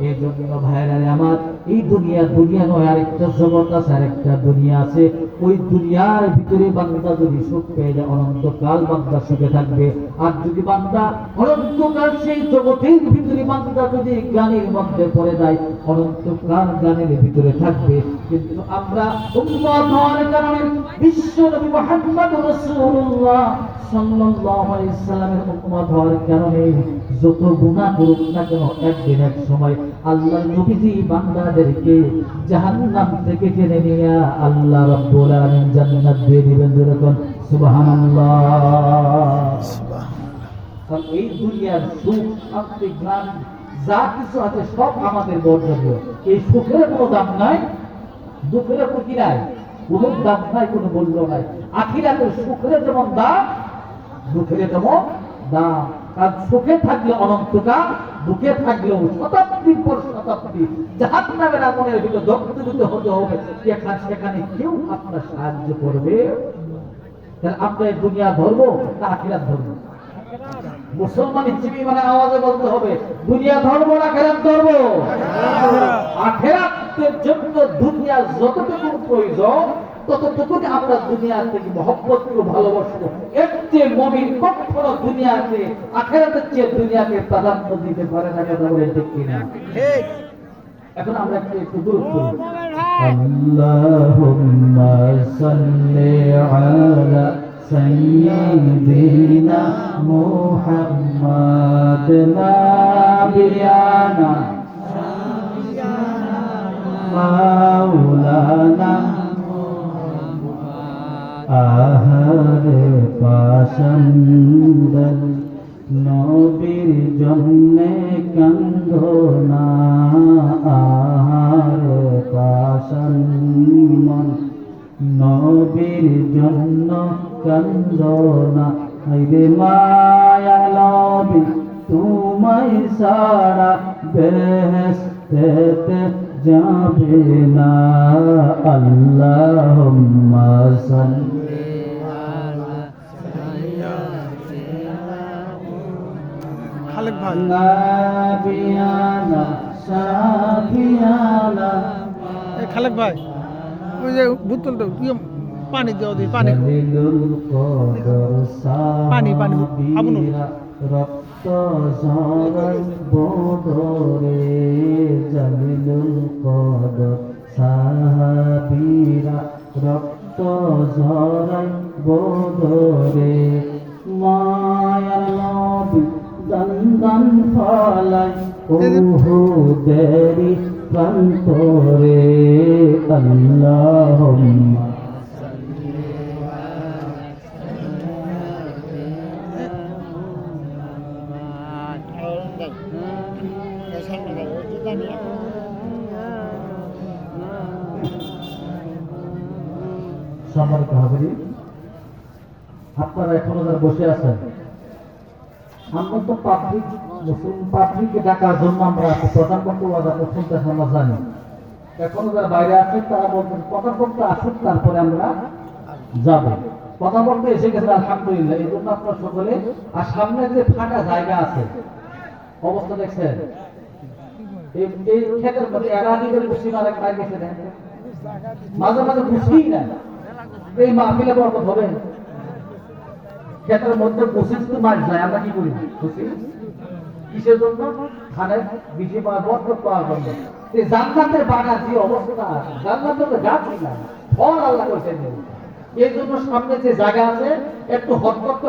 এই জন্য ভাইরা আমার, এই দুনিয়া নয়, আরেকটা জগৎ আছে, আরেকটা দুনিয়া আছে। ওই দুনিয়ার ভিতরে বান্দা যদি সুখ পেয়ে যায়, অনন্তকাল বান্দা সুখে থাকবে। আর যদি বান্দা অনন্তকাল সেই জগতের ভিতরে বান্দা যদি জ্ঞানের মধ্যে পড়ে যায়, অনন্তকাল জ্ঞানের ভিতরে থাকবে। কিন্তু আমরা উম্মত হওয়ার কারণে বিশ্ব নবী মুহাম্মদ রাসূলুল্লাহ সাল্লাল্লাহু আলাইহি সাল্লামের উম্মত হওয়ার কারণে যত গুনাহ করুক না কেন, একদিন এক সময় আল্লাহর নবীজি বান্দাদেরকে জাহান্নাম থেকে টেনে নিয়ে আল্লাহ রাব্বুল আলামিন জান্নাত দিয়ে দিবেন। যেরকম সুবহানাল্লাহ। কারণ এই দুনিয়ার সুখ, শান্তি, জ্ঞান যা কিছু আছে সব আমাদের বর্জনীয়। এই সুখের কোনো দাম নাই, দুঃখের কি নাই, কোনো দাম নাই, কোনো মূল্য নাই। আখিরাতের সুখের যেমন দাম, দুঃখের যেমন দাম। কারণ সুখে থাকলে অনন্তকাল, দুঃখে থাকলেও শতাব্দীর পর শতাব্দী জাহান্নামের আগুনের ভিতরে দগ্ধ হতে হবে। সেখানে কেউ আপনার সাহায্য করবে। তাহলে আমরা এই দুনিয়া ধরবো না আখিরাত ধরবো? মুসলমান হিসেবে মানে আওয়াজে বলতে হবে, দুনিয়া ধরবো না আখিরাত ধরবো? আখিরাতের জন্য দুনিয়া যতটুকু প্রয়োজন ততটুকুনি আমরা দুনিয়া থেকে মহব্বত করে ভালোবাসবো। এর চেয়ে মুমিন কখনো দুনিয়াকে আখিরাতের চেয়ে দুনিয়াকে প্রাধান্য দিতে পারে না। কথা বলে ঠিক কিনা? এখন আমরা একটু গুরুত্ব আল্লাহুম্মা সাল্লি আলা সাইয়্যিদিনা মুহাম্মাদ নাবিয়ানা মাওলানা আহারে পাশান্দল নবীর জন্যে কান্দো না, আহারে পাশান্দল নবীর জন্য কান্দো না। হায়রে মায়া নবী তোমায় সারা বেহেশতে যাবে না। আল্লাহুম্মা সাল্লি আলা খালেক ভাই, নাবিয়ানা শাফিয়ানা। এই খালেক ভাই, ওই যে বোতলটা পানি দেওয়া দিই, পানি পানি পানি আবুন রক্ত ঝরাই বদরে জালিলুল কদর সাহাবীরা, রক্ত ঝরাই বদরে মায়ার নবী দন্দন ফলাই উহুদেরি প্রান্তরে। আল্লাহুম্মা সম্মানিত হাজিরিন, আপনারা এখনো যারা বসে আছেন, আমরা তো পাবলিক মুসলিম পাবলিককে ডাকার জন্য আমরা প্রধানমন্ত্রী শুনতে আমরা জানি। এখনো যারা বাইরে আছে তারা বলছেন প্রধানমন্ত্রী আসুক, তারপরে আমরা যাব। প্রধানমন্ত্রী এসে গেছে আলহামদুলিল্লাহ। এই জন্য আপনার সকলে, আর সামনে যে ফাঁকা জায়গা আছে অবস্থা দেখছেন, এই ক্ষেতের মধ্যে এরাদি করে মুসলিম আরেক বাইরে গেছে, মাঝে মাঝে বুঝিই না এই মাহফিলে বরকত হবে। ক্ষেতের মধ্যে বসে যদি মাছ যায়, আমরা কি করি? খুশি কিসের জন্য? খানে বেশি বরকত পাওয়ার জন্য। এই জান্নাতের বাগান যে অবস্থা, জান্নাতের তো গাছই না, ফল আল্লাহ করেছেন। এই জন্য সামনে যে জায়গা আছে একটু হরকত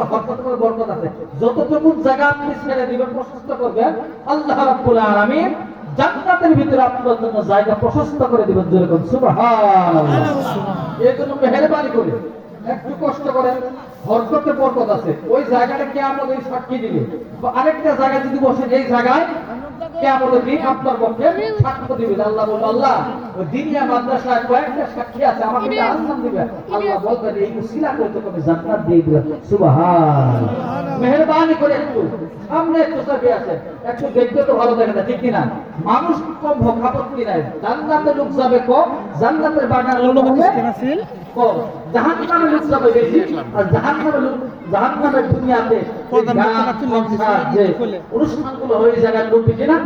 করে বরকত আছে। যতটুকু জায়গা আপনি ছেড়ে দিবেন, প্রশস্ত করবেন, আল্লাহ রাব্বুল আলামিন জান্নাতের ভিতরে আপনার জন্য জায়গা প্রশস্ত করে দিবেন, যেরকম সুবহানাল্লাহ। এই জন্য মেহেরবানি করে একটু কষ্ট করেন, হরকতে বরকত আছে। ওই জায়গাটা কে আমাদের সাক্ষী দিবে, আরেকটা জায়গা যদি বসেন এই জায়গায় কে আমাদের দিন আপনার পক্ষে সাক্ষ্য দিবে। আল্লাহ বলবে, আল্লাহ ওই দিনিয়া মাদ্রাসায় কয়েকটা সাক্ষী আছে, আমাকে আল্লাহ দিবে। আল্লাহ বলবেন এই উসিলা করে তোকে জান্নাত দিয়ে দিবে। সুবহানাল্লাহ। মেহেরবানি করে একটু সামনে একটু সাথে আছে, একটু দেখতে তো ভালো দেখে না, ঠিক কিনা? মানুষ কম হোক আপত্তি নাই, জান্নাতে লোক যাবে কম, জান্নাতের বাগান লোক হবে কম, জাহান্নামে লোক যাবে বেশি। আর জাহান্নামের দুনিয়াতে যে অনুষ্ঠানগুলো হয় জায়গায় লোক বেশি না,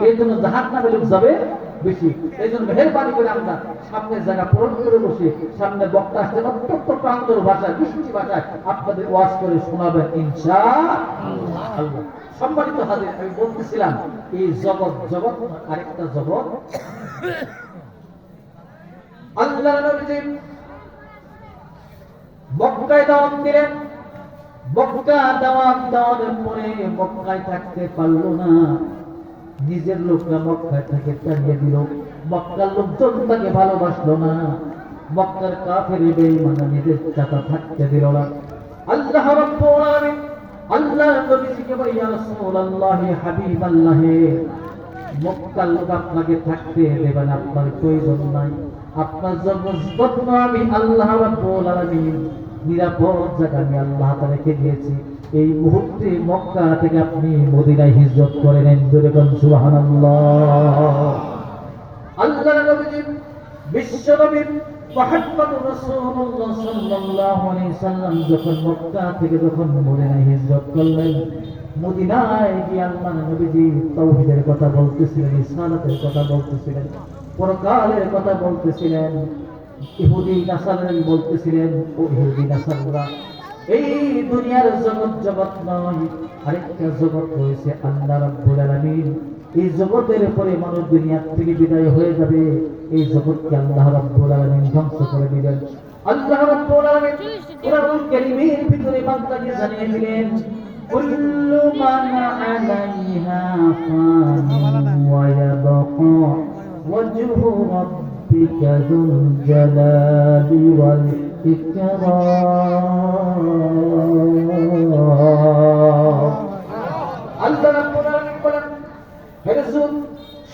এই জন্য জাহান্নামে লোক যাবে বেশি। এই জন্য মেহেরবানি করে আমরা সামনের জায়গা পূরণ করে বসে, সামনে বক্তা আসছেন অত্যন্ত প্রান্তর ভাষায়, মিষ্টি ভাষায় আপনাদের ওয়াজ করে শোনাবেন ইনশাআল্লাহ। সম্মানিত হাজির, আমি বলতেছিলাম এই জগৎ আরেকটা জগৎ। আল্লাহর নবী মক্কায় দাওয়াত দিলেন, মক্কা দাওয়াত দেওয়ার পরে মক্কায় থাকতে পারলো না, নিজের লোকরা মক্কায় থেকে তাড়িয়ে দিল। মক্কার লোকজন তাকে ভালোবাসলো না, মক্কার কাফের বেঈমানরা নিজের চাচা থাকতে দিল না। আল্লাহ রাব্বুল আলামিন আল্লাহর নবীকে বলে, ইয়া রাসূলুল্লাহ, হাবিবাল্লাহ, মক্কার লোক আপনাকে থাকতে দেবে না, আপনার প্রয়োজন নাই, আপনার জন্য আমি আল্লাহ রাব্বুল আলামিন নিরাপদ জায়গা আমি আল্লাহ তাআলা রেখে দিয়েছি। এই মুহূর্তে মক্কা থেকে আপনি মদিনায় হিজরত করে নেন, জোরে বলুন সুবহানাল্লাহ। আল্লাহর নবী বিশ্বনবী মুহাম্মদুর রাসূলুল্লাহ সাল্লাল্লাহু আলাইহি সাল্লাম যখন মক্কা থেকে যখন মদিনায় হিজরত করলেন, মদিনায় গিয়ে আল্লাহর নবীজি তাওহীদের কথা বলতেছিলেন, ইসলামের কথা বলতেছিলেন, পরকালের কথা বলতেছিলেন। ইহুদি নাসারা বলতেছিলেন, ও ইহুদি নাসারা, এই দুনিয়ার জগৎ নয়, আরেকটা জগৎ রয়েছে আল্লাহ রাব্বুল আলামিন। এই জগতের পরে মানুষ দুনিয়া থেকে বিদায় হয়ে যাবে, এই জগৎকে আল্লাহ রাব্বুল আলামিন ধ্বংস করে দিবেন। আল্লাহ রাব্বুল আলামিন কোরআনুল কারীমের ভিতরে বান্দাকে জানিয়ে দিলেন, কুল্লু মান আলাইহা ফান ওয়া ইয়াবকা ওয়াজহু রাব্বিকা যুল জালালি ওয়াল আল্লাহ রাব্বুল আলামিন বলেন, হে রাসূল,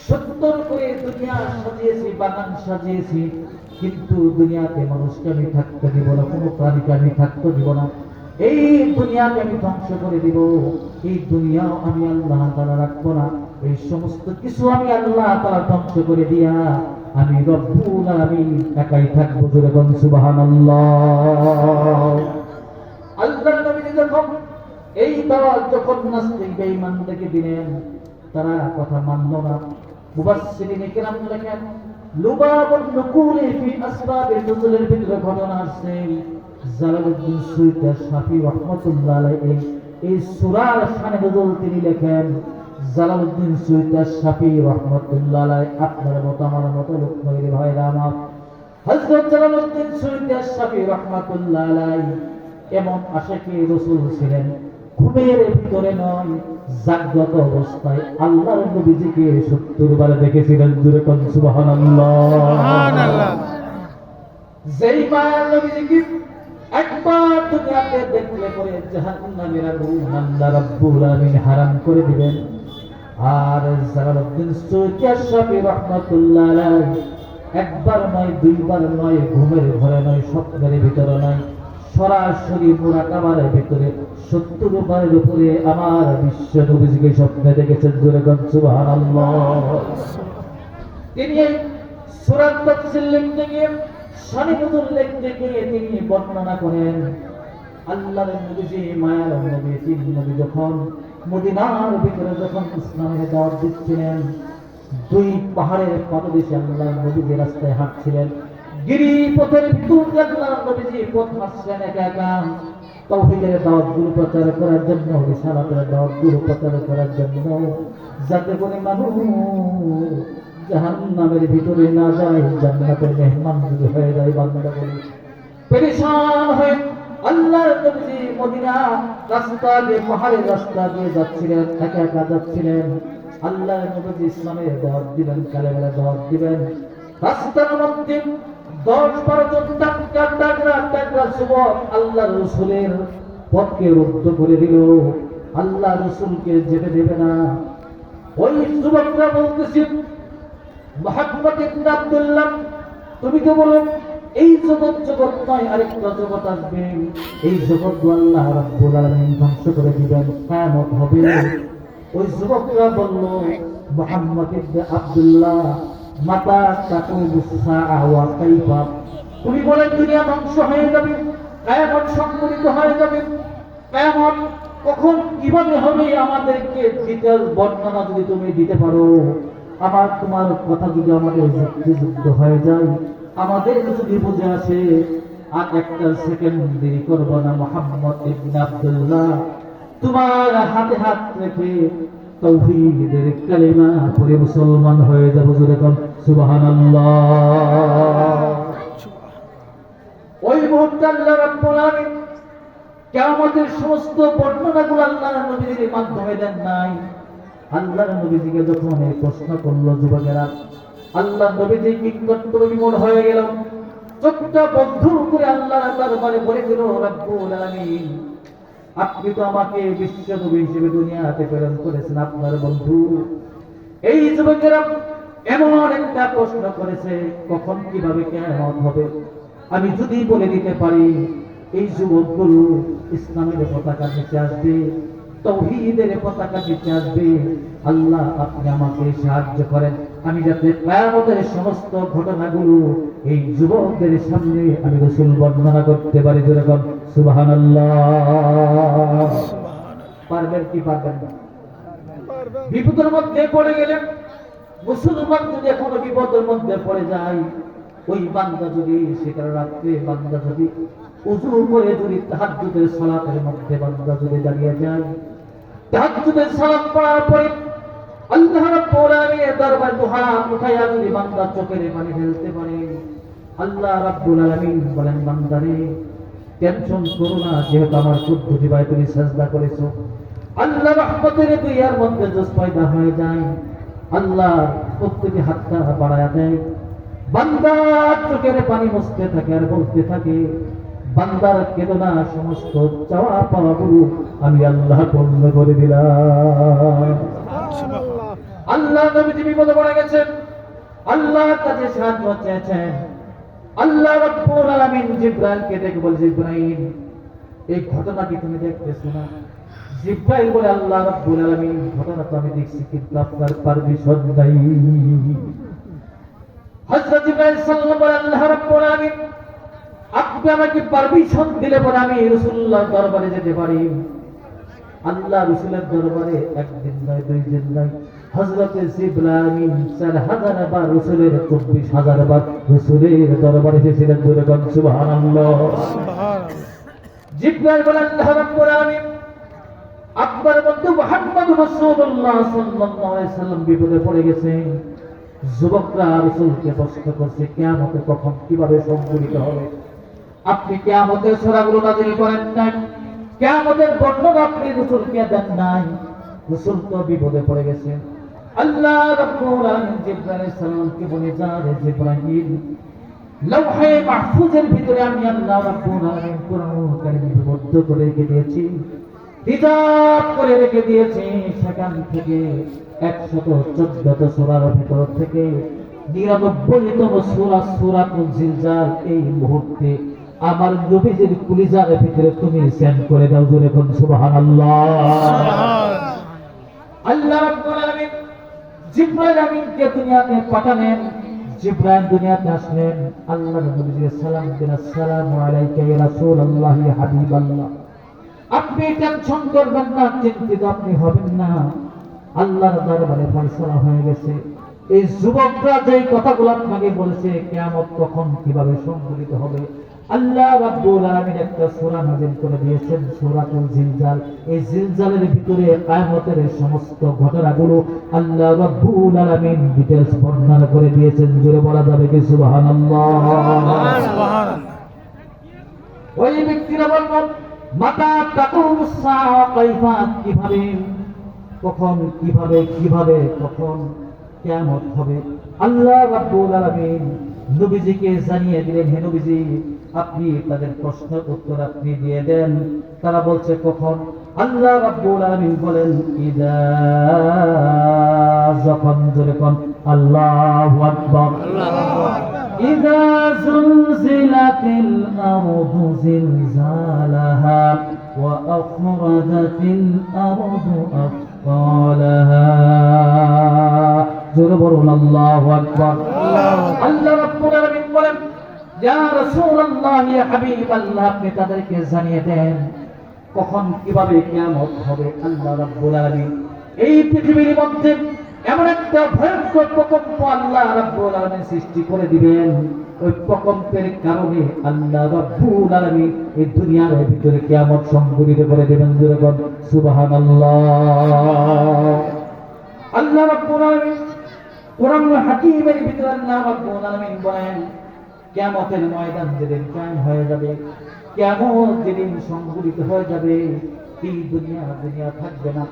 সুন্দর করে দুনিয়া সাজিয়েছি, বাগান সাজিয়েছি, কিন্তু দুনিয়াতে মানুষকে আমি থাকতে দিব না, কোনো প্রাণীকে আমি থাকতে দিব না। এই দুনিয়াকে আমি ধ্বংস করে দিব, এই দুনিয়া আমি আল্লাহ তাআলা রাখবো না। এই সমস্ত কিছু আমি আল্লাহ তাআলা ধ্বংস করে দিয়া আমি রব্বুল আলামিন একাই থাকবো, জোরে বলুন সুবহানাল্লাহ। আল্লাহর নবী যখন এই দাওয়াত যখন নাস্তিক বেঈমানদেরকে দিলেন, তারা কথা মানল না। মুফাসসিরিন কিরাম লেখেন, লুবাবুন নুকুলি ফি আসবাবিন নুজুলের ভিতরে ঘটনা আছে। জালালউদ্দিন সুয়ুতী শাফি রাহমাতুল্লাহ আলাইহি এই সূরার শানে নজুল তিনি লেখেন। জালালউদ্দিন সুয়ুতী শাফি রাহমাতুল্লাহ আলাইহি আপনার মত আমার মত লোক নয় রে ভাইরা আমার। হযরত জালালউদ্দিন সুয়ুতী শাফি রাহমাতুল্লাহ আলাইহি এমন আশিকে রাসূল ছিলেন, ঘুমের ভিতরে নয়, জাগ্রত অবস্থায় আল্লাহর নবীজিকে 70 বার দেখেছিলেন, জোরে বলুন সুবহানাল্লাহ। যেই মায়ার নবীজিকে একবার দুনিয়াতে দেখলে পরে জাহান্নামের আগুন আল্লাহ রাব্বুল আলামিন হারাম করে দিবেন। আর জালালউদ্দিন সুয়ুতী শাফি রাহমাতুল্লাহ আলাইহি একবার নয়, দুইবার নয়, ঘুমের ঘরে নয়, স্বপ্নের ভিতরে নয়, সরাসরি মুরাকাবার ভিতরে 70 বারের উপরে আমার বিশ্ব নবীজিকে স্বপ্নে দেখেছেন, জোরে বলুন সুবহানাল্লাহ। তিনি এই সূরা তাফসীর লিখতে গিয়ে, শানে নজুল লিখতে গিয়ে তিনি বর্ণনা করেন, আল্লাহর নবীজি মায়ার নবী নবী যখন মদিনার ভিতরে যখন ইসলামের দাওয়াত দিচ্ছিলেন, দুই পাহাড়ের পাদদেশে আল্লাহর নবীজি রাস্তায় হাঁটছিলেন, গিরিপথের ভিতরে আল্লাহর নবীজি পথ হাঁটছিলেন একা একা, তাওহীদের দাওয়াতগুলো প্রচার করার জন্য, রিসালাতের দাওয়াতগুলো প্রচার করার জন্য, যাতে করে মানুষ জাহান্নামের ভিতরে না যায়, জান্নাতের মেহমান যদি হয়ে যায় বান্দা বলে পেরেশান হয়ে আল্লাহর নবীজি মদিনা রাস্তা দিয়ে, পাহাড়ের রাস্তা দিয়ে যাচ্ছিলেন, একা একা যাচ্ছিলেন। আল্লাহ নবী ইসলামের দাওয়াত দিবেন, কালেমার দাওয়াত দিবেন। রাস্তার মধ্যে 10-12 জন টাকরা যুবক আল্লাহ রাসূলের পথকে রুদ্ধ করে দিল, আল্লাহ রাসূলকে যেতে দেবে না। ওই যুবকরা বলতেছে, মুহাম্মদ ইবনে আব্দুল্লাহ, তুমি তো বলো এই জগৎ নয়, আরেকটা জগৎ আসবে, এই জগৎ আল্লাহ রাব্বুল আলামিন ধ্বংস করে দিবেন, কিয়ামত হবে। ওই যুবকরা বলল, মুহাম্মদ ইবনে আব্দুল্লাহ, মাতা তাকুমু সাআ ওয়া কাইফা, তুমি বলেন দুনিয়া ধ্বংস হয়ে যাবে, কিয়ামত সংঘটিত হয়ে যাবে, কিয়ামত কখন কিভাবে হবে আমাদেরকে ডিটেইলস বর্ণনা যদি তুমি দিতে পারো, আমার তোমার কথা যদি আমাদের যুক্তিযুক্ত হয়ে যায়, আমাদের যদি বুঝে আসে, আর একটা সেকেন্ড দেরি করব না, মুহাম্মদ ইবনে আব্দুল্লাহ তোমার হাতে হাত রেখে তাওহীদের কালিমা পড়ে মুসলমান হয়ে যাব। জোরে বল সুবহানাল্লাহ। ওই মুহূর্তে আল্লাহ রাব্বুল আলামিন কিয়ামতের সমস্ত বর্ণনাগুলো আল্লাহর নবীর মাধ্যমে দেন নাই। আল্লাহর নবীকে যখন এই প্রশ্ন করলো যুবকেরা, আল্লাহ নবীজি কিংকর্তব্য বিমূঢ় হয়ে গেল, চোখটা বন্ধ করে আল্লাহর দরবারে বলে দিল, রব্বুল আলামিন, আপনি তো আমাকে বিশ্ব নবী হিসেবে দুনিয়াতে প্রেরণ করেছেন, আপনার বন্ধু। এই যুবকেরা এমন একটা প্রশ্ন করেছে, কখন কিভাবে কিয়ামত হবে আমি যদি বলে দিতে পারি, এই যুবকগুলো ইসলামের পতাকা নিচে আসবে, তাওহীদের পতাকা নিচে আসবে। আল্লাহ আপনি আমাকে সাহায্য করেন, আমি যাতে কিয়ামতের সমস্ত ঘটনাগুলো এই যুবকদের সামনে আমি রাসূল বর্ণনা করতে পারি। যেরকম সুবহানাল্লাহ। পারবেন কি পারবেন না? বিপদের মধ্যে পড়ে গেলেন মুসলমান, যদি এখনো বিপদের মধ্যে পড়ে যায়, ওই বান্দা যদি সেটা রাত্রে বান্দা যদি উযু করে যদি তাহাজ্জুদের সালাতের মধ্যে বান্দা যদি দাঁড়িয়ে যায়, তাহাজ্জুদের সালাত পড়ার পরে আল্লাহ রাব্বুল আলামিনের দরবারে দুহাত উঠাইয়া যদি বান্দা চোখের পানি ঢেলতে পারে, আল্লাহ রাব্বুল আলামিন বলেন, বান্দারে টেনশন করো না, যেহেতু আমার পদ্ধতি ভাই তুমি সাজদা করেছো, আল্লাহ রহমতের দুনিয়ার মধ্যে জোশ পয়দা হয়ে যায়। আল্লাহ প্রত্যেকে হাতটা বাড়ায়া দেয়, বান্দার চোখের পানি মুছতে থাকে আর বলতে থাকে, বান্দার কেদনা সমস্ত চাওয়া পাওয়াগুলো আমি আল্লাহ পূর্ণ করে দিলাম। আল্লাহ নবী বিপদে পড়ে গেছেন, আল্লাহর কাছে সাহায্য চেয়েছেন। আল্লাহ রাব্বুল আলামিন জিবরাইলকে ডেকে বলে, জিবরাইল, এই ঘটনা কি তুমি দেখতেছো না? জিবরাইল বলে, আল্লাহ রাব্বুল আলামিন ঘটনা তো আমি দেখছি, কিন্তু আপনার পারমিশন নাই। হযরত জিবরাইল সাল্লাল্লাহু আলাইহি আল্লাহ রাব্বুল আলামিন আপনি আমাকে পারমিশন দিলে পরে আমি রাসূলুল্লাহর দরবারে যেতে পারি। আল্লাহ রাসূলের দরবারে একদিন নয়, 2 দিন নয়, হযরত জিবরাইল 4000 বার রাসূলের 24000 বার রাসূলের দরবারে এসেছিলেন। দুরকম সুবহানাল্লাহ। জিবরাইল বলে, আল্লাহ রাব্বুল আলামিন আপনার বন্ধু মুহাম্মদ রাসূলুল্লাহ সাল্লাল্লাহু আলাইহি সাল্লাম বিপদে পড়ে গেছে। যুবকরা রাসূলকে প্রশ্ন করছে, কিয়ামতে কখন কিভাবে সংঘটিত হবে? আপনি কিয়ামতের সূরাগুলো নাযিল করেন নাই, কিয়ামতের বর্ণনা আপনি রাসূলকে দেন নাই, রাসূল তো বিপদে পড়ে গেছে। আল্লাহ রাব্বুল আলামিন জিবরাইল আলাইহিস সালামকে বলে, যা রে জিবরাইল, লৌহে মাহফুজের ভিতরে আমি আল্লাহ রাব্বুল আলামিন কোরআনুল কারীম লিপিবদ্ধ করে রেখে দিয়েছি, হিজাব করে রেখে দিয়েছি। সেখান থেকে 114 সূরার ভিতর থেকে 99তম সূরা সূরাতুল জিলজাল এই মুহূর্তে আমার নবীজির কলিজার ভিতরে তুমি সেন্ড করে দাও। জোরে বলুন সুবহানাল্লাহ। আল্লাহ রাব্বুল আলামিন জিবরাইল আমিনকে দুনিয়াতে পাঠালেন। জিবরাইল দুনিয়াতে আসলেন, আল্লাহর নবীকে সালাম দিলেন, আসসালামু আলাইকা ইয়া রাসূলুল্লাহ ইয়া হাবিবাল্লাহ। আপনি টেনশন করবেন না, চিন্তিত আপনি হবেন না, আল্লাহর দরবারে ফয়সালা হয়ে গেছে। এই যুবকরা যে কথাগুলো আপনাকে বলেছে, কিয়ামত কখন কিভাবে সংঘটিত হবে, আল্লাহ রাব্বুল আলামিন একটা সূরা নাযিল করে দিয়েছেন, সূরাতুল জিলজাল। এই জিলজালের ভিতরে কিয়ামতের সমস্ত ঘটনাগুলো আল্লাহ রাব্বুল আলামিন ডিটেইলস বর্ণনা করে দিয়েছেন। জোরে বলা যাবে কি সুবহানাল্লাহ? সুবহানাল্লাহ। ওই ব্যক্তিরা বললেন, মাতা তাকুমুস সাআ, কাইফা, কিভাবে কখন কিভাবে কখন কিয়ামত হবে। আল্লাহ রাব্বুল আলামিন নবীজিকে জানিয়ে দিলেন, হে নবীজি আপনি তাদের প্রশ্নের উত্তর আপনি দিয়ে দেন। তারা বলছে কখন? আল্লাহ রাব্বুল আলামিন বলেন ইদা, যখন, যখন আল্লাহু আকবার, ইদা জুলজিলাতিল আরদু জিলজালাহা ওয়া আখরাজাতিল আরদু আথকালাহা। জোরে বলুন আল্লাহু আকবার। আল্লাহ রাব্বুল আলামিন বলেন ইয়া রাসূলুল্লাহ, ইয়া হাবিবাল্লাহ, আপনি তাদেরকে জানিয়ে দেন কখন কিভাবে কিয়ামত হবে। আল্লাহ রাব্বুল আলামিন এই পৃথিবীর মধ্যে এমন একটা ভয়ঙ্কর প্রকম্প আল্লাহ রাব্বুল আলামিন সৃষ্টি করে দিবেন। ওই প্রকম্পের কারণে আল্লাহ রাব্বুল আলামিন এই দুনিয়ার ভিতরে কিয়ামত সংঘটিত করে দেবেন। জোরে বলুন সুবহানাল্লাহ। আল্লাহ রাব্বুল আলামিন কোরআন হাকীমের ভিতরে আল্লাহ রাব্বুল আলামিন বলেন কিয়ামতের ময়দান যেদিন কায়েম হয়ে যাবে, কিয়ামত যেদিন সংঘটিত হয়ে যাবে, এই দুনিয়া থাকবে না,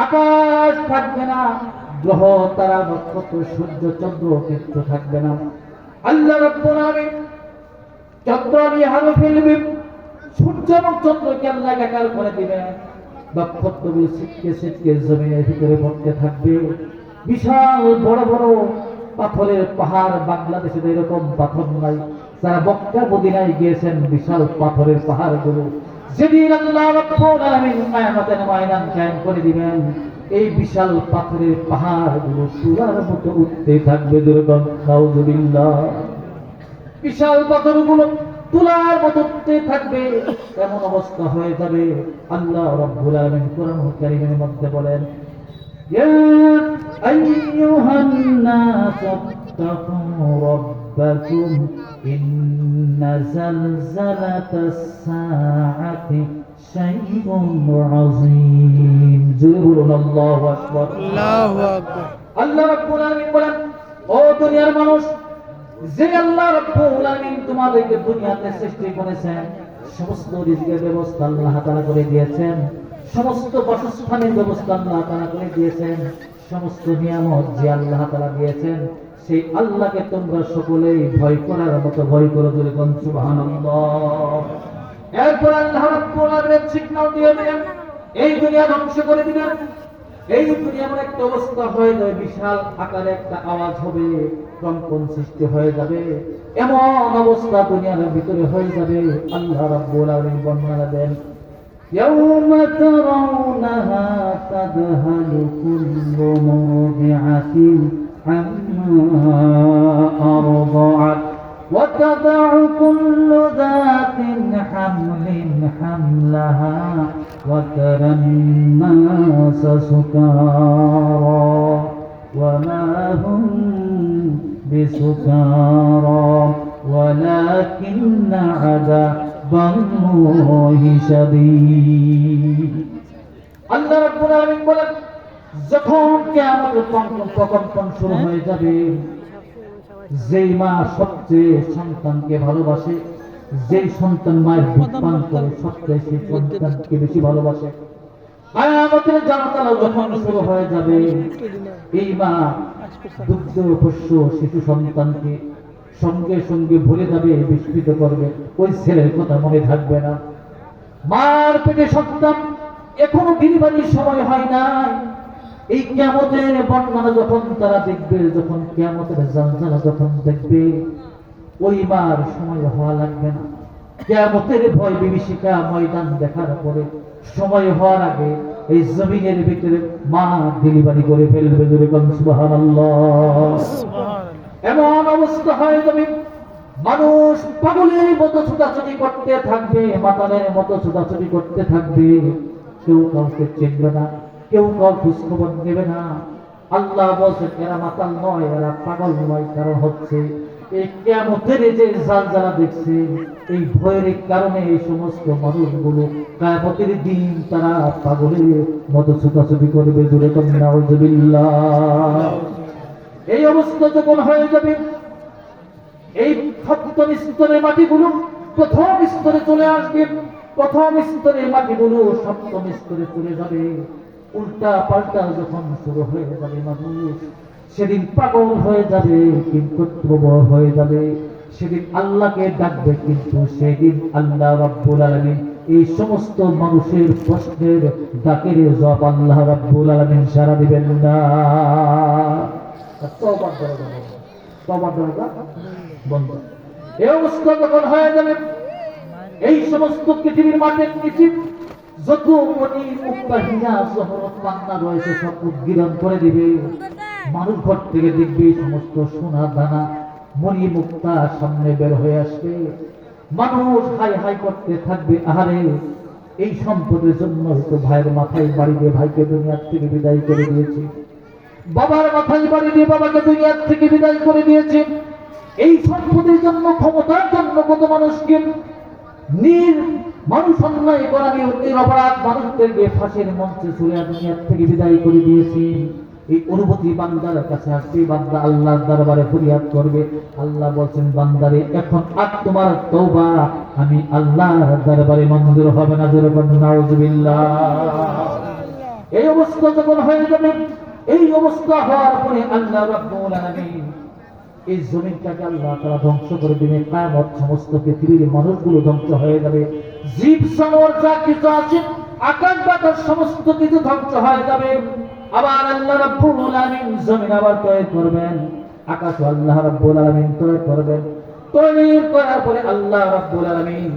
আকাশ থাকবে না, গ্রহ তারা নক্ষত্র সূর্য চন্দ্র কিছু থাকবে না। আল্লাহ রাব্বুল আলামিন চন্দ্র নিয়ে হালো ফেলবেন, সূর্য এবং চন্দ্রকে আল্লাহ একাকার করে দিবেন। নক্ষত্রগুলো ছিটকে জমিনের ভিতরে পড়তে থাকবে। বিশাল বড় বড় পাথরের পাহাড়, বাংলাদেশে এরকম পাথর নাই। যারা মক্কা মদিনায় গিয়েছেন, বিশাল পাথরের পাহাড়গুলো যেদিন আল্লাহ রাব্বুল আলামিন কিয়ামতের ময়দান কায়েম করে দিবেন, এই বিশাল পাথরের পাহাড়গুলো সূরার মতো উঠতে থাকবে। দুর্গম নাউযুবিল্লাহ। বিশাল পাথরগুলো তুলার মতো উঠতে থাকবে, এমন অবস্থা হয়ে যাবে। আল্লাহ রাব্বুল আলামিন কোরআন কারীমের মধ্যে বলেন ইয়া আইয়ুহান নাস ইত্তাকু রাব্বাকুম ইন্না জালজালাতাস সাআতি শাইউন আযীম। জোরে বলুন আল্লাহু আকবার। আল্লাহু আকবার। আল্লাহ রাব্বুল আলামিন বলেন ও দুনিয়ার মানুষ, যে আল্লাহ রাব্বুল আলামিন তোমাদেরকে দুনিয়াতে সৃষ্টি করেছেন, সমস্ত রিজকের ব্যবস্থা আল্লাহ তাআলা করে দিয়েছেন, সমস্ত বাসস্থানের ব্যবস্থা আল্লাহ তাআলা করে দিয়েছেন, সমস্ত নিয়ামত যে আল্লাহ তাআলা দিয়েছেন, সেই আল্লাহকে তোমরা সকলেই ভয় করার মতো ভয় করো। জোরে বলুন সুবহানাল্লাহ। এরপর আল্লাহ রাব্বুল আলামিন সিগন্যাল দিয়ে দিলেন এই দুনিয়া ধ্বংস করে দিবেন। এই দুনিয়া এমন একটা অবস্থা হয়ে যাবে, বিশাল আকারে একটা আওয়াজ হবে, কম্পন সৃষ্টি হয়ে যাবে, এমন অবস্থা দুনিয়ার ভিতরে হয়ে যাবে। আল্লাহ রাব্বুল আলামিন বর্ণনা দেন ইয়াউমা তারাউনাহা তাদহালু কুল্লু মুরদিআতিন আম্মা আরদাআত ওয়া তাদউ কুল্লু যাতিন হামলিন হামলাহা ওয়া তারান নাসা সুকারা ওয়া মা হুম বিসুকারা ওয়ালাকিন্না আযাবাল্লাহি শাদীদ। আল্লাহ রাব্বুল আলামিন বলেন যখন কিয়ামতের প্রকম্পন শুরু হয়ে যাবে, যেই মা সবচেয়ে সন্তানকে ভালোবাসে, যেই সন্তান মায়ের দুধ পান করে সবচেয়ে সেই সন্তানকে বেশি ভালোবাসে, কিয়ামতের জানালা যখন শুরু হয়ে যাবে, এই মা দুগ্ধ পোষ্য শিশু সন্তানকে সঙ্গে সঙ্গে ভুলে যাবে, বিস্মিত করবে, ওই ছেলের কথা মনে থাকবে না। মার পেটে সন্তান এখনো ডেলিভারির সময় হয় না, এই কিয়ামতের বর্ণনা যখন তারা দেখবে, যখন কিয়ামতের জালজালা যখন দেখবে, ওই মার সময় হওয়া লাগবে না। কিয়ামতের ভয় বিভীষিকা ময়দান দেখার পরে সময় হওয়ার আগে এই জমিনের ভিতরে মা ডেলিভারি করে ফেলবে। জোরে বলুন সুবহানাল্লাহ। এমন অবস্থা হয়ে যাবে, মানুষ পাগলের মতো ছুটাছুটি করতে থাকবে, মাতালের মতো ছুটাছুটি করতে থাকবে, কেউ কাউকে চিনবে না, কেউ কাউ খোঁজখবর নেবে না। আল্লাহ বলছেন এরা মাতাল নয়, এরা পাগল নয়, কারণ হচ্ছে এই কিয়ামতের যে জালজালা দেখছে, এই ভয়ের কারণে এই সমস্ত মানুষগুলো কিয়ামতের দিন তারা পাগলের মতো ছুটাছুটি করবে। জোরে বলুন নাউযুবিল্লাহ। এই অবস্থা যখন হয়ে যাবে, এই সপ্তম স্তরের মাটিগুলো প্রথম স্তরে চলে আসবে, প্রথম স্তরের মাটিগুলো সপ্তম স্তরে চলে যাবে। উল্টা পাল্টা যখন শুরু হয়ে যাবে মানুষ, সেদিন পাগল হয়ে যাবে, কিন্তু প্রবল হয়ে যাবে। সেদিন আল্লাহকে ডাকবে, কিন্তু সেদিন আল্লাহ রাব্বুল আলামিন এই সমস্ত মানুষের প্রশ্নের ডাকের জবাব আল্লাহ রাব্বুল আলামিন সারা দিবেন না। তওবার দরজা বন্ধ, তওবার দরজা বন্ধ। এই অবস্থা যখন হয়ে যাবে, এই সমস্ত পৃথিবীর মাঠের নিচে যত মনি মুক্তা হীরা জহরত পান্না রয়েছে সব উদ্গীরণ করে দিবে। মানুষ ঘর থেকে দেখবে সমস্ত সোনা দানা মনি মুক্তা সামনে বের হয়ে আসবে। মানুষ হাই হাই করতে থাকবে, আহারে এই সম্পদের জন্য হয়তো ভাইয়ের মাথায় বাড়ি দিয়ে ভাইকে দুনিয়ার থেকে বিদায় করে দিয়েছি, বাবার মাথায় বাড়ি দিয়ে বাবাকে দুনিয়ার থেকে বিদায় করে দিয়েছে। এই সম্পদের জন্য, ক্ষমতার জন্য কত মানুষকে মানুষ অন্যায় করা নিরপরাধ মানুষদেরকে ফাঁসির মঞ্চে ছুড়ে দুনিয়ার থেকে বিদায় করে দিয়েছি। এই অনুভূতি বান্দার কাছে আসবে, বান্দা আল্লাহর দরবারে ফরিয়াদ করবে। আল্লাহ বলছেন, বান্দারে এখন আর তোমার তওবা আমি আল্লাহর দরবারে মঞ্জুর হবে না। যেরকম নাউজুবিল্লাহ। এই অবস্থা যখন হয়ে যাবে, এই অবস্থা হওয়ার পরে আল্লাহ রাব্বুল আলামিন এই জমিনটাকে আল্লাহ তাআলা ধ্বংস করে দিবেন। কিয়ামত সমস্ত পৃথিবীর মানুষগুলো ধ্বংস হয়ে যাবে, জীব জানোয়ার যা কিছু আছে, আকাশ বাতাস সমস্ত কিছু ধ্বংস হয়ে যাবে। আবার আল্লাহ রাব্বুল আলামিন জমিন আবার তৈরি করবেন, আকাশ আল্লাহ রাব্বুল আলামিন তৈরি করবেন। তৈরি করার পরে আল্লাহ রাব্বুল আলামিন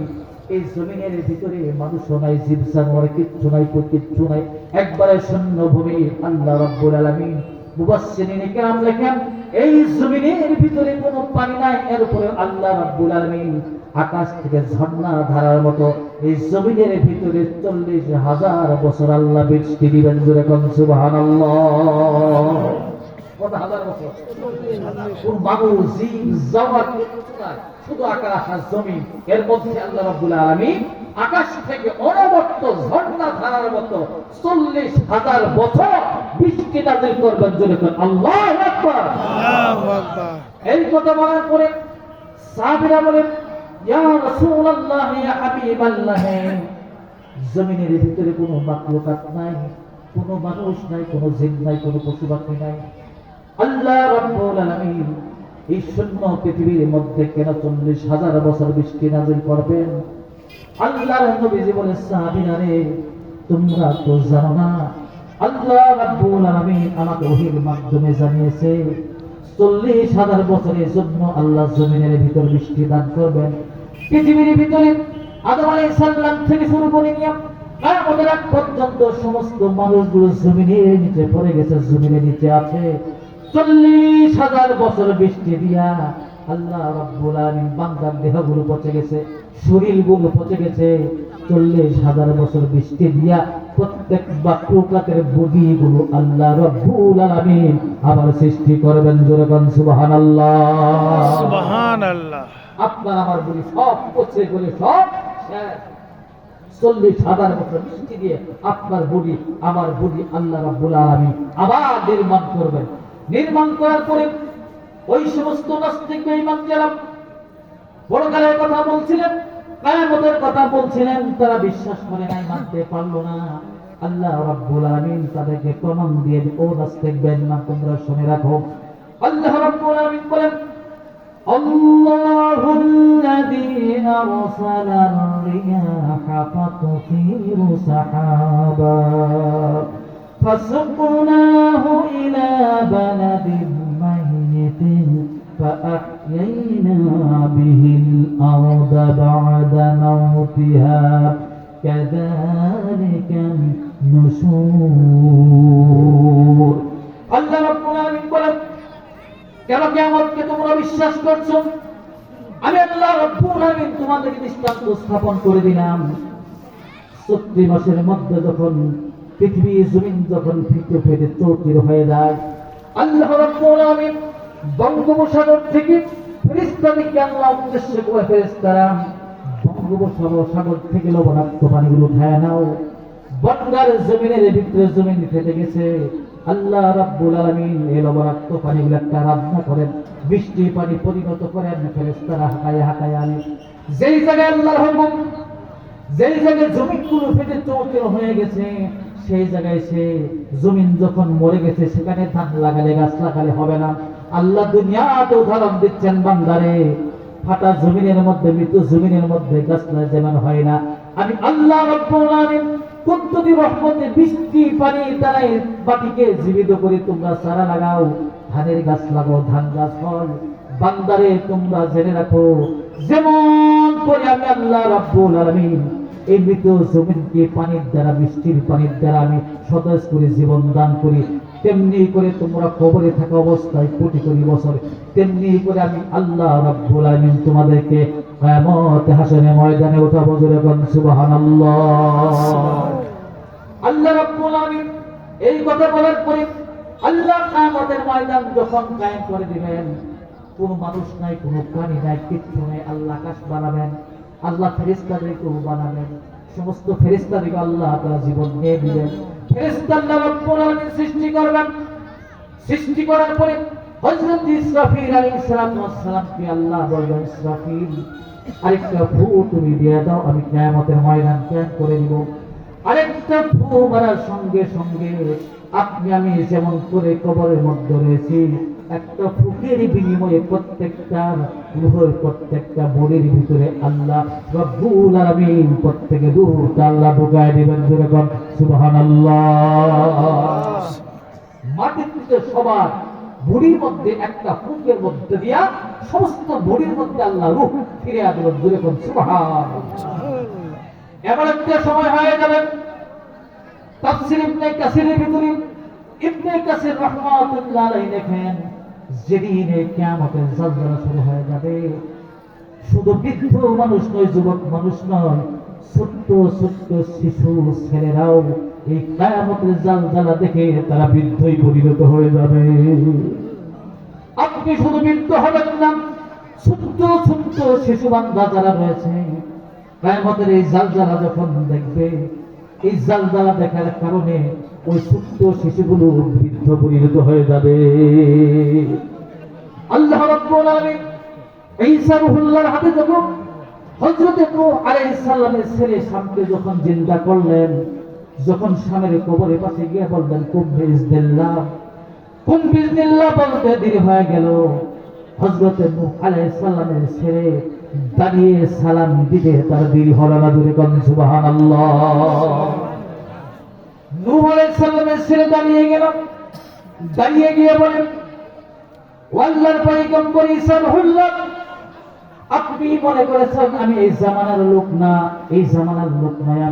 এই জমিনের ভিতরে মানুষও নাই, জীব জানোয়ার কিচ্ছু নাই, কিচ্ছু নাই, একবারে শূন্য ভূমি। আল্লাহ রাব্বুল আলামিন মুবাশশিরিন কিরাম লেখেন, এই জমিনের ভিতরে কোনো পানি নাই। এরপরে আল্লাহ রাব্বুল আলামিন আকাশ থেকে ঝর্ণা ধারার মতো এই জমিনের ভিতরে 40,000 বছর আল্লাহ বৃষ্টি দিবেন। জোরে কোন সুবহানাল্লাহ। কত হাজার বছর? কোন মানুষ, জীব জানোয়ার কিচ্ছু নাই, শুধু আকাশ আর জমিন। এর মধ্যে আল্লাহ রাব্বুল আলামিন আকাশ থেকে অনবরত ঝর্ণা ধারার মতো 40,000 বছর বৃষ্টি নাযিল করবেন। জোরে কোন আল্লাহু আকবার। আল্লাহু আকবার। এই কথা বলার পরে সাহাবীরা বলেন, ইয়া রাসূলুল্লাহ, ইয়া হাবিবাল্লাহ, জমিনের ভিতরে কোনো মাখলুকাত নাই, কোনো মানুষ নাই, কোনো জিন নাই, কোনো পশু পাখি নাই। আল্লাহ রাব্বুল আলামিন এই শূন্য পৃথিবীর মধ্যে কেন 40,000 বছর বৃষ্টি নাযিল করবেন? আল্লাহর নবীজি বলেন, সাহাবীরা রে, তোমরা তো জানো না, আল্লাহ রাব্বুল আলামিন আমাকে ওহীর মাধ্যমে জানিয়েছে 40,000 বছরের জন্য আল্লাহ জমিনের ভিতর বৃষ্টি দান করবেন। পৃথিবীর ভিতরে আদম আলাইহিস সালাম থেকে শুরু করে নিয়ে কিয়ামতের আগ পর্যন্ত সমস্ত মানুষগুলো জমিনের নিচে পড়ে গেছে, জমিনের নিচে আছে। 40,000 বছর বৃষ্টি দিয়া আল্লাহ রাব্বুল আলামিন বান্দার দেহগুলো পচে গেছে, শরীরগুলো পচে গেছে। 40,000 বছর বৃষ্টি দিয়া প্রত্যেক মাখলুকাতের বডিগুলো আল্লাহ রাব্বুল আলামিন আবার সৃষ্টি করবেন। জোরে কোন সুবহানাল্লাহ। সুবহানাল্লাহ। আপনার আমার বডি সব পচে গেলে সব শেষ। 40,000 বছর বৃষ্টি দিয়ে আপনার বডি, আমার বডি আল্লাহ রাব্বুল আলামিন আবার নির্মাণ করবেন। নির্মাণ করার পরে ওই সমস্ত নাস্তিক বেঈমান যারা পরকালের কথা বলছিলেন, কিয়ামতের কথা বলছিলেন, তারা বিশ্বাস করে নাই, মানতে পারলো না। আল্লাহ রাব্বুল আলামিন তাদেরকে প্রমাণ দিয়ে, ও নাস্তিক বেঈমান, তোমরা শুনে রাখো, আল্লাহ রাব্বুল আলামিন বলেন, আল্লাহুল্লাযী আরসালার রিয়াহা ফাতুসিরু সাহাবা فسقناه إلى بلد ميت فأحيينا به الأرض بعد موتها كذلك النشور। আল্লাহ রাব্বুল আলামিন বলেন, কেন কিয়ামতকে তোমরা বিশ্বাস করছো? আমি আল্লাহ রাব্বুল আলামিন তোমাদেরকে দৃষ্টান্ত স্থাপন করে দিলাম। 40 মাসের মধ্যে যখন পৃথিবী জমিন যখন ফিকে ফেটে চৌচির হয়ে যায়, আল্লাহ রাব্বুল আলামিন বঙ্গোপসাগর থেকে ফেরেশতাদেরকে আল্লাহ উদ্দেশ্য করে, ফেরেশতারা বঙ্গোপসাগর থেকে লবণাক্ত পানিগুলো উঠায় নাও। বন্যার জমিনের ভিতরে জমিন ফেটে গেছে, আল্লাহ রাব্বুল আলামিন এই লবণাক্ত পানিগুলো একটা রান্না করেন, বৃষ্টি পানি পরিণত করেন। ফেরেশতারা হাঁকায় হাঁকায় আনে। যেই জায়গায় আল্লাহর হুকুম, যেই জায়গায় জমিনগুলো ফেটে চৌচির হয়ে গেছে, সেই জায়গায় সে জমিন যখন মরে গেছে সেখানে ধান লাগালে গাছ লাগালে হবে না। আল্লাহ দুনিয়াতে উদাহরণ দিচ্ছেন বান্দারে, ফাটা জমিনের মধ্যে মৃত জমিনের মধ্যে গাছ যেমন হয় না, আমি আল্লাহ রাব্বুল আলামিন কুদরতি রহমতে বৃষ্টি পানি দ্বারা বাটিকে জীবিত করে তোমরা চারা লাগাও, ধানের গাছ লাগাও, ধান গাছ হয়। বান্দারে তোমরা জেনে রাখো, যেমন করে আমি আল্লাহ রাব্বুল আলামিন এই মৃত জমিনকে পানির দ্বারা বৃষ্টির পানির দ্বারা আমি সতেজ করে জীবন দান করি, তেমনি করে তোমরা কবরে থাকা অবস্থায় কোটি কোটি বছর তেমনি করে আমি আল্লাহ রাব্বুল আলামিন তোমাদেরকে কিয়ামতে হাসরের ময়দানে উঠাবো। জোরে বলুন সুবহানাল্লাহ। আল্লাহ রাব্বুল আলামিন এই কথা বলার পরে আল্লাহ কিয়ামতের ময়দান যখন কায়েম করে দিবেন, কোন মানুষ নাই, কোন প্রাণী নাই, কিচ্ছু নাই। আল্লাহ আকাশ বানাবেন, আল্লাহ ফেরেশতাদেরকেও বানাবেন, সমস্ত ফেরেশতাদেরকে আল্লাহ তাআলা জীবন দিয়ে দিবেন। ফেরেশতা আল্লাহ রাব্বুল আলামিন সৃষ্টি করবেন। সৃষ্টি করার পরে হযরত ইসরাফিল আলাইহিস সালামকে আল্লাহ বলবেন, ইসরাফিল আরেকটা ফু তুমি দিয়ে দাও, আমি কিয়ামতের ময়দান কায়েম করে দিব। আরেকটা ফু মারার সঙ্গে সঙ্গে আপনি আমি যেমন করে কবরের মধ্যে রয়েছি, একটা ফুকের বিনিময়ে প্রত্যেকটা রূহের প্রত্যেকটা বডির ভিতরে আল্লাহ রাব্বুল আলামিন প্রত্যেকে রূহটা আল্লাহ ঢুকায় দিবেন। জোরে বলুন সুবহানাল্লাহ। মাটির থেকে সবার বডির মধ্যে একটা ফুকের মধ্যে দিয়া সমস্ত বডির মধ্যে আল্লাহ রূহ ফিরে দিবেন। জোরে বলুন সুবহানাল্লাহ। এমন একটা সময় হয়ে যাবে, তাফসীর ইবনে কাসিরের ভিতরে ইবনে কাসির রাহমাতুল্লাহ আলাইহি লেখেন, যেদিনে কিয়ামতের জালজালা শুরু হয়ে যাবে, শুধু বৃদ্ধ মানুষ নয়, যুবক মানুষ নয়, ছোট্ট ছোট্ট শিশু ছেলেরাও এই কিয়ামতের জালজালা দেখে তারা বৃদ্ধই পরিণত হয়ে যাবে। আপনি শুধু বৃদ্ধ হবেন না, ছোট্ট ছোট্ট শিশু বান্দা যারা রয়েছে কিয়ামতের এই জালজালা যখন দেখবে, এই জালজালা দেখার কারণে ওই ছোট্ট শিশুগুলো বৃদ্ধ পরিণত হয়ে যাবে। আল্লাহ রাব্বুল আলামিন ঈসা রূহুল্লাহর হাতে যখন হযরত নূহ আলাইহিস সালামের ছেলে শামকে যখন জিন্দা করলেন, যখন শামের কবরের পাশে গিয়ে বললেন কুম বিইজনিল্লাহ, কুম বিইজনিল্লাহ বলতে দেরি হয়ে গেল। হযরত নূহ আলাইহিস সালামের ছেলে দাঁড়িয়ে সালাম দিতে তার দেরি হলো না। জোরে বলুন সুবহানাল্লাহ। নূহ আলাইহিস সালামের ছেলে দাঁড়িয়ে গেল, দাঁড়িয়ে গিয়ে বলেন, আল্লাহর পয়গম্বর ঈসা রূহুল্লাহ, আপনি মনে করেছেন আমি এই জামানার লোক না, এই জামানার লোক নয়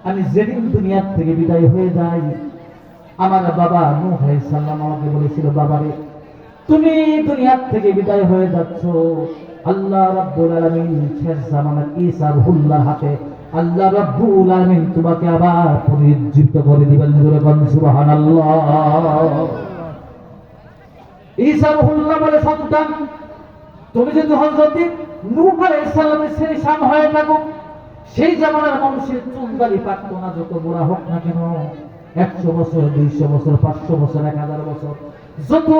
আমি যেদিন দুনিয়া থেকে বিদায় হয়ে যাই, আমার বাবা নূহ আলাইহিস সালাম আমাকে বলেছিল, বাবারে তুমি দুনিয়া থেকে বিদায় হয়ে যাচ্ছ, আল্লাহ রাব্বুল আলামিন শেষ জামানার ঈসা রূহুল্লাহর হাতে আল্লাহ রাব্বুল আলামিন তোমাকে আবার পুনরুজ্জীবিত করে দিবেন। জোরে বলুন সুবহানাল্লাহ। ঈসা রূহুল্লাহ বলে, সন্তান তুমি যদি হযরত নূহ আলাইহিস সালামের ছেলে শাম হয়ে থাকো, সেই জামানার মানুষের চুল দাড়ি পাকতো না, যত বড় হোক না কেন, 100 বছর 200 বছর 500 বছর 1000 বছর যত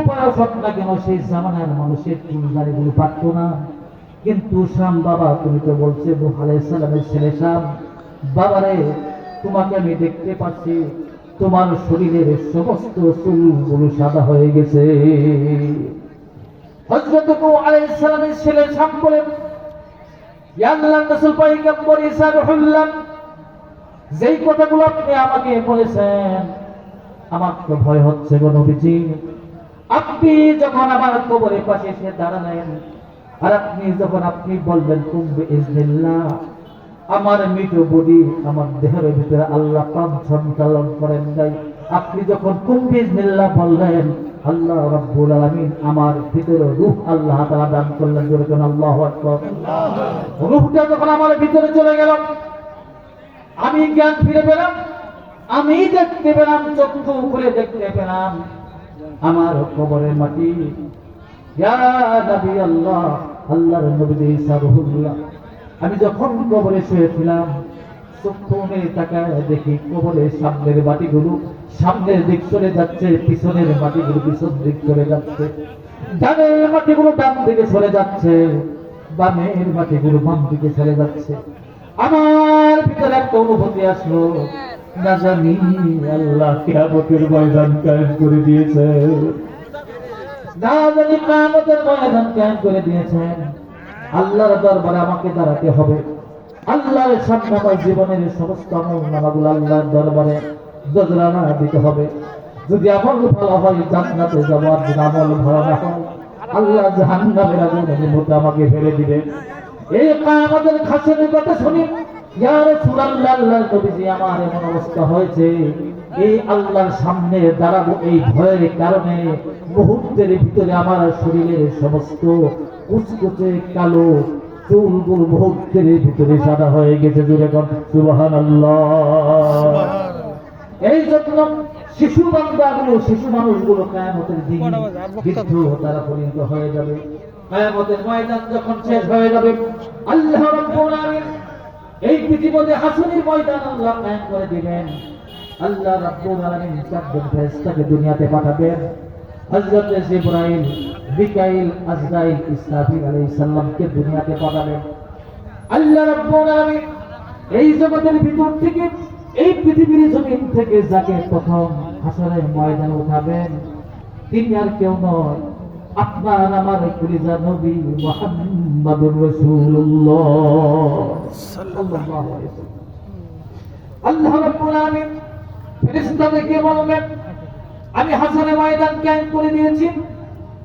বয়স হোক না কেন, সেই জামানার মানুষের চুল দাড়িগুলো পাকতো না। কিন্তু শাম বাবা, তুমি তো বলছো নূহ আলাইহিস সালামের ছেলে শাম, বাবারে তোমাকে আমি দেখতে পাচ্ছি, তোমার শরীরের সমস্ত চুলগুলো সাদা হয়ে গেছে। হযরত নূহ আলাইহিস সালামের ছেলে শাম বলেন, ইয়া আল্লাহর রাসূল পয়গম্বর ঈসা রূহুল্লাহ, যেই কথাগুলো আপনি আমাকে বলেছেন আমার তো ভয় হচ্ছে গো নবীজি। আপনি যখন আমার কবরের পাশে এসে দাঁড়ালেন, আর আপনি বলবেন কুম বিইজনিল্লাহ, আমার মৃত বডি আমার দেহের ভিতরে আল্লাহ পাক সঞ্চালন করেন নাই। আপনি যখন কুম বিইজনিল্লাহ বললেন, আল্লাহ রাব্বুল আলামিন আমার ভিতরে রূহ আল্লাহ তাআলা দান করলেন। জোরে বলুন আল্লাহু আকবার। রূহটা যখন আমার ভিতরে চলে গেল, আমি জ্ঞান ফিরে পেলাম, আমি দেখতে পেলাম, চক্ষু খুলে দেখতে পেলাম আমার কবরের মাটি। ইয়া নবী আল্লাহ, আল্লাহর নবী ঈসা রূহুল্লাহ, আমি যখন কবরে শুয়েছিলাম, চক্ষু মেলে তাকায় দেখি কবরের সামনের মাটিগুলো সামনের দিক চলে যাচ্ছে, পিছনের মাটিগুলো পিছন দিক চলে যাচ্ছে, ডানের মাটিগুলো ডান দিকে চলে যাচ্ছে, বামের মাটিগুলো বাম দিকে চলে যাচ্ছে। আমার ভিতরে একটা অনুভূতি আসলো, না জানি আল্লাহ কিয়ামতের ময়দান কায়েম করে দিয়েছে, না জানি কিয়ামতের ময়দান কায়েম করে দিয়েছেন। আল্লাহর দরবারে আমাকে দাঁড়াতে হবে। আল্লাহর সামনে আমার জীবনের সমস্ত আমল নামাগুলো আল্লাহর দরবারে জজরানা দিতে হবে। যদি আমল ভালো হয় জান্নাতে যাব, আর যদি আমল ভালো না হয় আল্লাহ জাহান্নামের আগুনের মধ্যে আমাকে ফেলে দিবে। এই কিয়ামতের খাসের কথা শুনি ইয়া রাসূলুল্লাহ, আল্লাহর নবীজি আমার এমন অবস্থা হয়েছে, এই আল্লাহর সামনে দাঁড়াবো এই ভয়ের কারণে মুহূর্তের ভিতরে আমার শরীরের সমস্ত কুচকুচে কালো চুলগুলো মুহূর্তের ভিতরে সাদা হয়ে গেছে। জোরে বল সুবহানাল্লাহ। এই জন্য শিশু বান্দাগুলো, শিশু মানুষগুলো কিয়ামতের দিন বৃদ্ধ তারা পরিণত হয়ে যাবে। কিয়ামতের ময়দান যখন শেষ হয়ে যাবে, আল্লাহ রাব্বুল আলামিন এই পৃথিবীতে হাসরের ময়দান আল্লাহ কায়েম করে দিবেন। আল্লাহ রাব্বুল আলামিন চারজন ফেরেশতাকে দুনিয়াতে পাঠাবেন। হযরত জিবরাইল, মিকাইল, আজরাইল, ইসরাফিল আলাইহিস সালামকে দুনিয়াতে পাঠাবেন। আল্লাহ রাব্বুল আলামিন এই জগতের ভিতর থেকে, এই পৃথিবীর জমিন থেকে যাকে প্রথম হাসরের ময়দানে উঠাবেন তিনি আর কেউ নয়, আপনার আমার কলিজা নবী মুহাম্মদুর রাসূলুল্লাহ সাল্লাল্লাহু আলাইহি ওয়াসাল্লাম। আল্লাহ রাব্বুল আলামিন ফেরেশতাদেরকে বলবেন, আমি হাসরের ময়দান কায়েম করে দিয়েছি।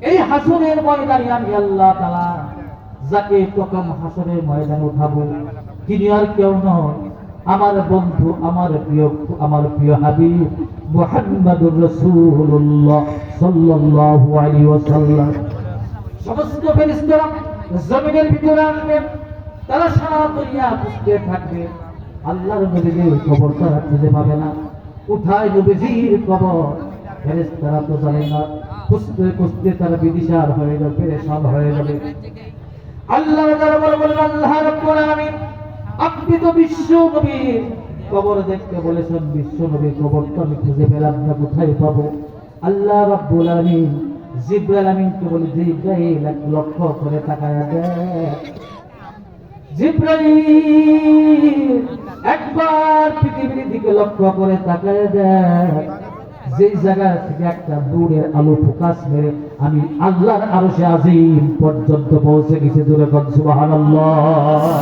এই হাসরের ময়দানে আমি আল্লাহ তাআলা যাকে প্রথম হাসরের ময়দানে উঠাবো তিনি আর কেউ নয়, আমার বন্ধু, আমার প্রিয় হাবিব মুহাম্মদুর রাসূলুল্লাহ সাল্লাল্লাহু আলাইহি ওয়াসাল্লাম। সমস্ত ফেরেশতারা জমিনের ভিতরে আসবে, তারা সারা দুনিয়া খুঁজতে থাকবে, আল্লাহর নবীর কবর তারা খুঁজে পাবে না। কোথায় নবীজির কবর ফেরেশতারা তো জানে না। খুঁজতে খুঁজতে তারা বিদিশার হয়ে যাবে, পেরেশান হয়ে যাবে। আল্লাহ তাআলা বলেন, আল্লাহ রাব্বুল আলামিন আপনি তো বিশ্ব নবীর কবর দেখতে বলেছেন, বিশ্ব নবীর কবর তো আমি খুঁজে পেলাম না, কোথায় পাবো? আল্লাহ রাব্বুল আলামিন জিবরাইল আমিনকে বলে, জিবরাইল লক্ষ্য করে তাকায়া দেখ। জিবরাইল একবার পৃথিবীর দিকে লক্ষ্য করে তাকায়া দেখ, যেই জায়গা থেকে একটা দূরের আলো ফোকাস মেরে আমি আল্লাহর আরশে আজিম পর্যন্ত পৌঁছে গেছি। জোরে বল সুবহানাল্লাহ,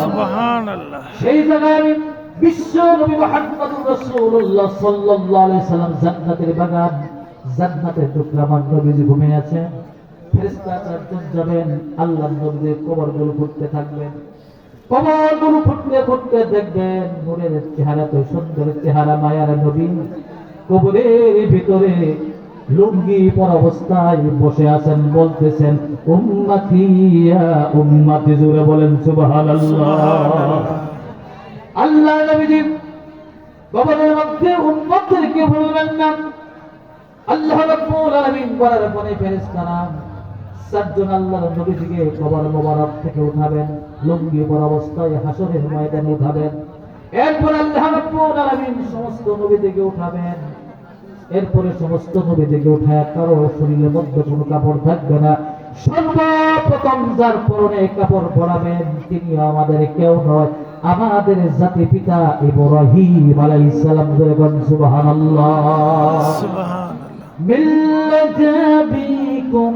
সুবহানাল্লাহ। সেই জায়গায় আমি বিশ্ব নবী মুহাম্মদুর রাসূলুল্লাহ সাল্লাল্লাহু আলাইহি সাল্লাম জান্নাতের বাগান, জান্নাতের টুকরা আমার নবীজি ঘুমিয়ে আছেন। ফেরেশতা চারজন যাবেন, আল্লাহর নবীর কবরগুলো ফুটতে থাকবেন। কবরগুলো ফুটতে ফুটতে দেখবেন নূরের চেহারা, তো সুন্দর চেহারা মায়ার নবী কবরের ভিতরে লুঙ্গি পরা অবস্থায় বসে আছেন, বলতেছেন উম্মতি ইয়া উম্মতি। জোরে বলেন সুবহানাল্লাহ। আল্লাহ নবীজি কবরের মধ্যে উম্মতদেরকে বলবেন না। আল্লাহ রাব্বুল আলামিন বলার পরে ফেরেশতারা চারজন আল্লাহর নবীজিকে কবর মোবারক থেকে উঠাবেন, লুঙ্গি পরা অবস্থায় হাসরের ময়দানে উঠাবেন। এরপর আল্লাহ রাব্বুল আলামিন সমস্ত নবীদেরকে উঠাবেন। এরপরে সমস্ত নবীদেরকে উঠায় কারো শরীরের মধ্যে কোনো কাপড় থাকবে না। সর্বপ্রথম যার পরনে কাপড় পরাবেন তিনি আমাদের কেউ নয়, আমাদের জাতি পিতা ইব্রাহিম আলাইহিস সালাম। জোরে বলেন সুবহানাল্লাহ, সুবহানাল্লাহ। মিল্লাত আবিকুম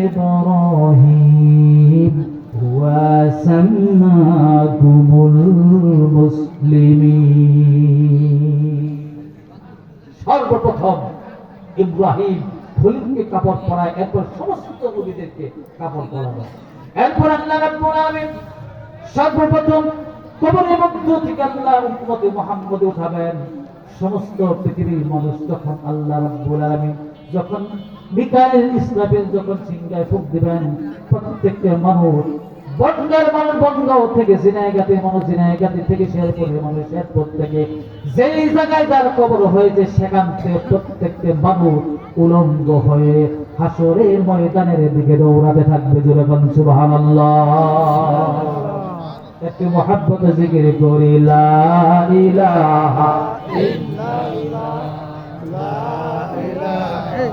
ইব্রাহিম ওয়া সাম্মাকুমুল মুসলিমিন। সর্বপ্রথম ইব্রাহিম খলিলকে কাপড় পরায়, এরপর সমস্ত নবীদেরকে কাপড় পরাবে। এরপর আল্লাহ রাব্বুল আলামিন সর্বপ্রথম কবরের মধ্য থেকে আল্লাহ উম্মতে মুহাম্মদ উঠাবেন। সমস্ত পৃথিবীর মানুষ যখন আল্লাহ রাব্বুল আলামিন যখন মিকাইল, ইসরাফিল যখন সিংহায় ফুঁক দিবেন, প্রত্যেকটা মানুষ বন্দার মানুষ বন্দাও থেকে, জিনায়গাতি মানুষ জিনায়গাতি থেকে, শেরপুরের মানুষ শেরপুর থেকে, যেই জায়গায় যার কবর হয়েছে সেখান থেকে প্রত্যেকটা মানুষ উলঙ্গ হয়ে হাসরের ময়দানের দিকে দৌড়াতে থাকবে। জোরে বলেন সুবহানাল্লাহ। একটু মহব্বতে জিকির করি লা ইলাহা ইল্লাল্লাহ, লা ইলাহা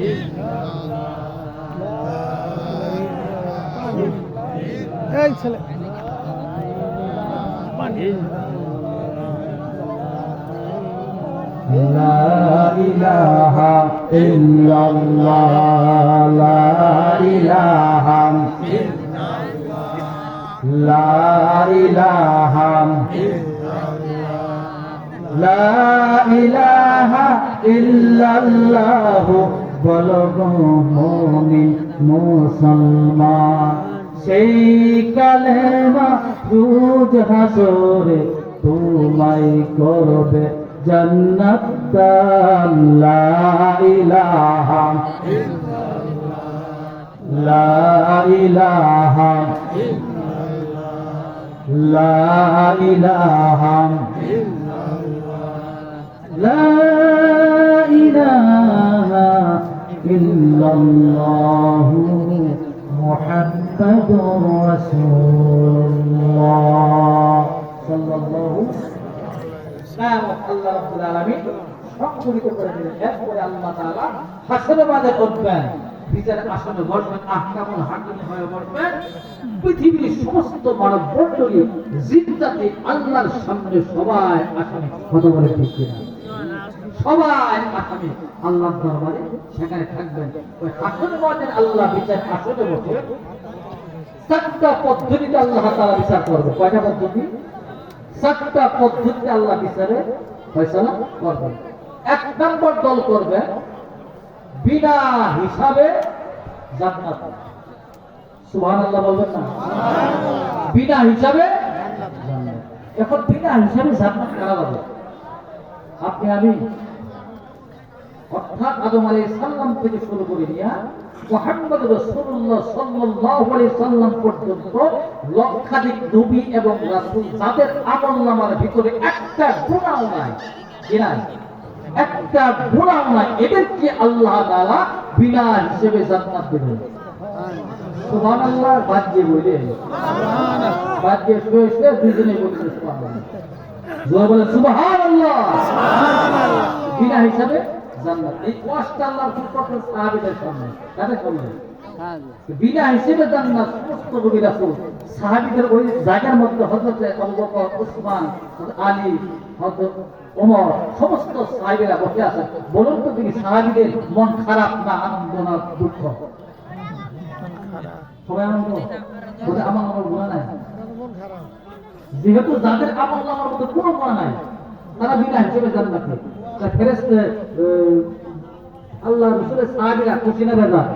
ইল্লাল্লাহ। এই ছেলে পানি লা ইলাহা ইল্লাল্লাহ লা ইলাহা লা ইলাহা লা ইলাহা ইল্লাল্লাহ বলো গো মুমিন মুসলমান সেই কালেমা রোজ হাসরে তোমায় করবে জান্নাত দান লা ইলাহা লা ইলাহা লা ইলাহা লা ইলাহা ইল্লাল্লাহ মুহাম্মাদুর রাসূলুল্লাহ সাল্লাল্লাহু আল্লাহ রাব্বুল আলামিন সংকলিত করে দিলেন। এরপরে আল্লাহ তাআলা হাসরের মাঝে উঠবেন, বিচারের আসনে বসবেন, আহকামুল হাকিম হয়ে বসবেন। পৃথিবীর সমস্ত মানব মণ্ডলী জিন্দাতে আল্লাহর সামনে সবাই আসনে কত বলে ঠিক কিনা, সবাই আসনে আল্লাহর দরবারে সেখানে থাকবেন। ওই হাসরের মাঝে আল্লাহ বিচার আসনে বসে চারটা পদ্ধতিতে আল্লাহ তাআলা বিচার করবে। কয়টা পদ্ধতি? চারটা পদ্ধতিতে আল্লাহ বিচারে ফয়সালা করবেন। এক নম্বর দল করবে বিনা হিসাবে জান্নাত। সুবহানাল্লাহ বলবেন না? বিনা হিসাবে জান্নাত। এখন বিনা হিসাবে জান্নাত কারা পাবে? আপনি আমি, অর্থাৎ আদম আলাইহিস সালাম থেকে শুরু করে নিয়ে মুহাম্মদ রাসূলুল্লাহ সাল্লাল্লাহু আলাইহি সাল্লাম পর্যন্ত লক্ষাধিক নবী এবং রাসূল যাদের আমলনামার ভিতরে একটা গুনাহ নাই, কি নাই? একটা গুনাহ নাই, এদেরকে আল্লাহ তাআলা বিনা হিসেবে জান্নাত দেবেন। সুবহানাল্লাহ। বাজে বলে সুবহানাল্লাহ, বাজে শুয়ে দুইজনে বলতে সুবহানাল্লাহ, জোরে বলে সুবহানাল্লাহ, সুবহানাল্লাহ। বিনা হিসেবে জান্নাত। এই কষ্ট আল্লাহর সুপার সাহাবীদের সামনে কাদের সামনে? বিনা হিসেবে জান্নাত। সমস্ত নবী রাসূল সাহাবীদের ওই জায়গার মধ্যে হযরত আবু বকর, উসমান, আলী, হযরত ওমর সমস্ত সাহাবীরা বসে আছেন। বলুন তো তিনি সাহাবীদের মন খারাপ না আনন্দ না দুঃখ? সবাই আনন্দ। বলে আমার আমার গুনাহ নাই, যেহেতু যাদের আমল নামার মধ্যে কোনো গুনাহ নাই তারা বিনা হিসেবে জান্নাতে। ফেরেশতা আল্লাহ রাসূলের সাহাবীরা খুশি না বেজার?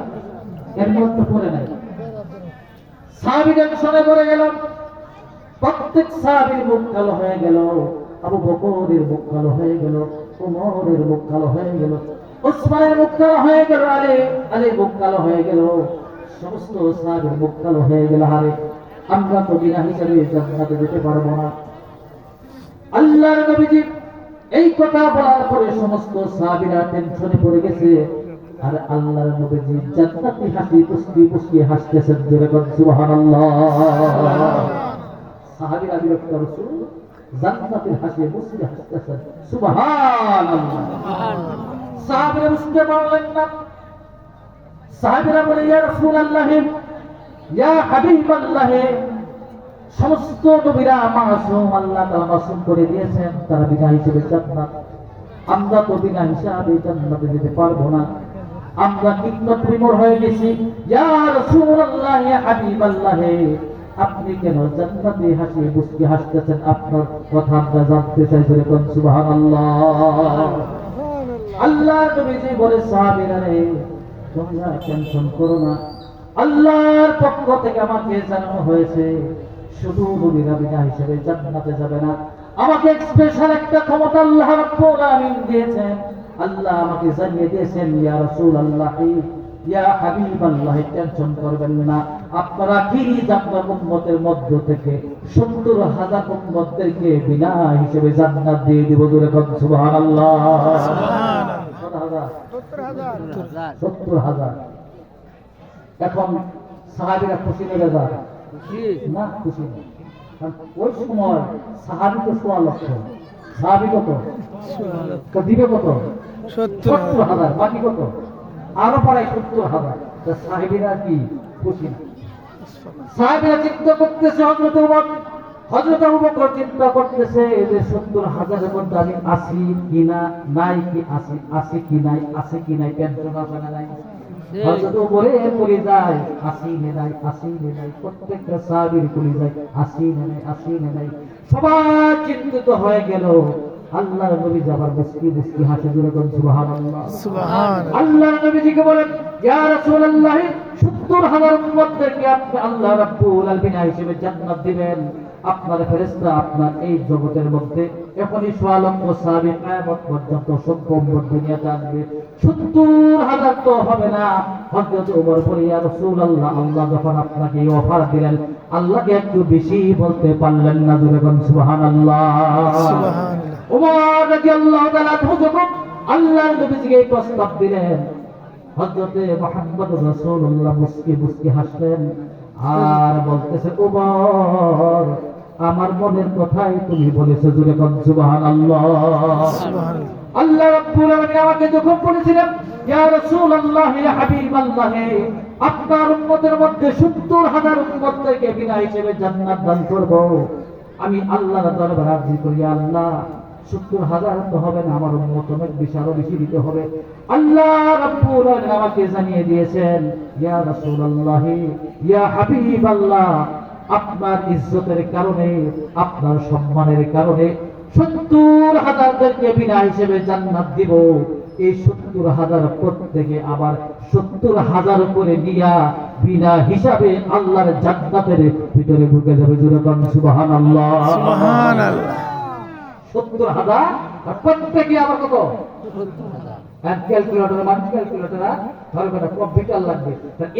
এর মধ্যে পড়ে নাই। সাহাবীদের শুনে পড়ে গেল, প্রত্যেক সাহাবীর মুখ কালো হয়ে গেল। আবু বকরের মুখ কালো হয়ে গেল, ওমরের মুখ কালো হয়ে গেল, উসমানের মুখ কালো হয়ে গেল, আলীর মুখ কালো হয়ে গেল, সমস্ত সাহাবীর মুখ কালো হয়ে গেল। আরে আমরা তো বিনা হিসেবে জান্নাতে যেতে পারবো না। আল্লাহর নবীজি এই কথা বলার পরে সমস্ত সাহাবীরা টেনশনে পড়ে গেছে। আর আল্লাহর নবীজি জান্নাতি হাসি পুষ্টি পুষ্টি হাসতেছেন। জোরে বলেন সুবহানাল্লাহ। সাহাবীরা বিরক্ত, রাসূল জান্নাতের হাসি পুষ্টি হাসতেছেন, সুবহানাল্লাহ। সাহাবীরা বুঝতে পারলেন না। সাহাবীরা বলে, ইয়া রাসূলুল্লাহ, ইয়া হাবিবাল্লাহ, সমস্ত নবীরা মাসুম, আল্লাহ তাআলা মাসুম করে দিয়েছেন, তারা বিনা হিসেবে জান্নাত। আমরা তো বিনা হিসাবে জান্নাতে যেতে পারবো না। আমরা কিংকত বিমূঢ় হয়ে গেছি। ইয়া রাসূলুল্লাহ, ইয়া হাবিবাল্লাহ, আপনি কেন জান্নাতে হাসি মুস্কি হাসতেছেন? আপনার কথা আমরা জানতে চাই। জোরে বলেন সুবহানাল্লাহ। আল্লাহ নবীজি বলে, সাহাবীরা রে, তোমরা টেনশন করো না, আল্লাহর পক্ষ থেকে আমাকে জানানো হয়েছে শুধু নবীরা বিনা হিসেবে জান্নাতে যাবে না, আমাকে স্পেশাল একটা ক্ষমতা আল্লাহ রাব্বুল আলামিন দিয়েছেন। আল্লাহ আমাকে জানিয়ে দিয়েছেন, ইয়া রাসূলুল্লাহ, ইয়া হাবিবাল্লাহ, টেনশন করবেন না, আপনারা কি আপনার উম্মতের মধ্য থেকে ৭০,০০০ উম্মতদেরকে বিনা হিসেবে জান্নাত দিয়ে দিব। জোরে বলেন সুবহানাল্লাহ। সুবহানাল্লাহ। ৭০,০০০। এখন সাহাবীরা খুশি না বেজার? না, খুশি না। ওই সময় সাহাবী তো ১৬ লক্ষ, সাহাবী কত? দিবে কত? ৭০,০০০। বাকি কত? আরো প্রায় ৭০,০০০। সাহাবীরা কি খুশি না? সাহাবীরা চিন্তা করতেছে, হযরত ওমর, হযরত আবু বকর চিন্তা করতেছে যে 70,000-এর মধ্যে আমি আছি কিনা, নাই কি আছি, আছি কি নাই, আছে কি নাই, টেনশন আছে না নাই? হযরত ওমরে পড়ে যায়, আসি নে নাই, আসি নে নাই, প্রত্যেকটা সাহাবীর পড়ে যায়, আসি নে নাই, আসি নে নাই। সবাই চিন্তিত হয়ে গেল। আল্লাহর নবী যাবার মুস্কি মুস্কি হাসে, জোরে বলুন সুবহানাল্লাহ। সুবহানাল্লাহ। আল্লাহর নবীজিকে বলেন, ইয়া রাসূলুল্লাহ, 70,000 উম্মতদেরকে আপনি আল্লাহ রাব্বুল আলামিন হিসেবে জান্নাত দিবেন। আপনার ফেরেশতা আপনার এই জগতের মধ্যে এখনই সোয়ালম ও সাহাবী কিয়ামত পর্যন্ত সম্পূর্ণ দুনিয়াতে আসবে। 70,000 তো হবে না। হযরত ওমর বলে, ইয়া রাসূলুল্লাহ, আল্লাহ যখন আপনাকে এই অফার দিলেন, আল্লাহকে একটু বেশি বলতে পারলেন না? জোরে বলুন সুবহানাল্লাহ। সুবহানাল্লাহ। ওমর রাদিয়াল্লাহু তাআলা যখন আল্লাহর নবীকে এই প্রস্তাব দিলেন, হযরতে মুহাম্মদ রাসূলুল্লাহ মুস্কি মুস্কি হাসলেন আর বলতেছে, ওমর, আমার মনের কথাই তুমি বলেছো, জোরে বলুন সুবহানাল্লাহ। সুবহানাল্লাহ। আল্লাহ রাব্বুল আলামিন আমাকে যখন বলেছিলেন, ইয়া রাসূলুল্লাহ, ইয়া হাবিবাল্লাহ, আপনার উম্মতের মধ্যে 70,000 উম্মতকে বিনা হিসেবে জান্নাত দান করব, আমি আল্লাহর দরবারে আরজি করি, আল্লাহ 70,000 তো হবে না, আমার উম্মত অনেক বেশি, আরো বেশি দিতে হবে। আল্লাহ রাব্বুল আলামিন আমাকে জানিয়ে দিয়েছেন, ইয়া রাসূলুল্লাহ, ইয়া হাবিবাল্লাহ, আপনার ইজ্জতের কারণে, আপনার সম্মানের কারণে 70,000-দেরকে বিনা হিসেবে জান্নাত দিব। এই 70,000 প্রত্যেকে আবার 70,000 করে নিয়া বিনা হিসাবে আল্লাহর জান্নাতের ভিতরে ঢুকে যাবে। জোরে বলুন সুবহানাল্লাহ। সুবহানাল্লাহ। 70,000 আর প্রত্যেকে আবার কত? ক্যালকুলেটর, মানুষ ক্যালকুলেটর ধরবে না, কম্পিউটার লাগবে।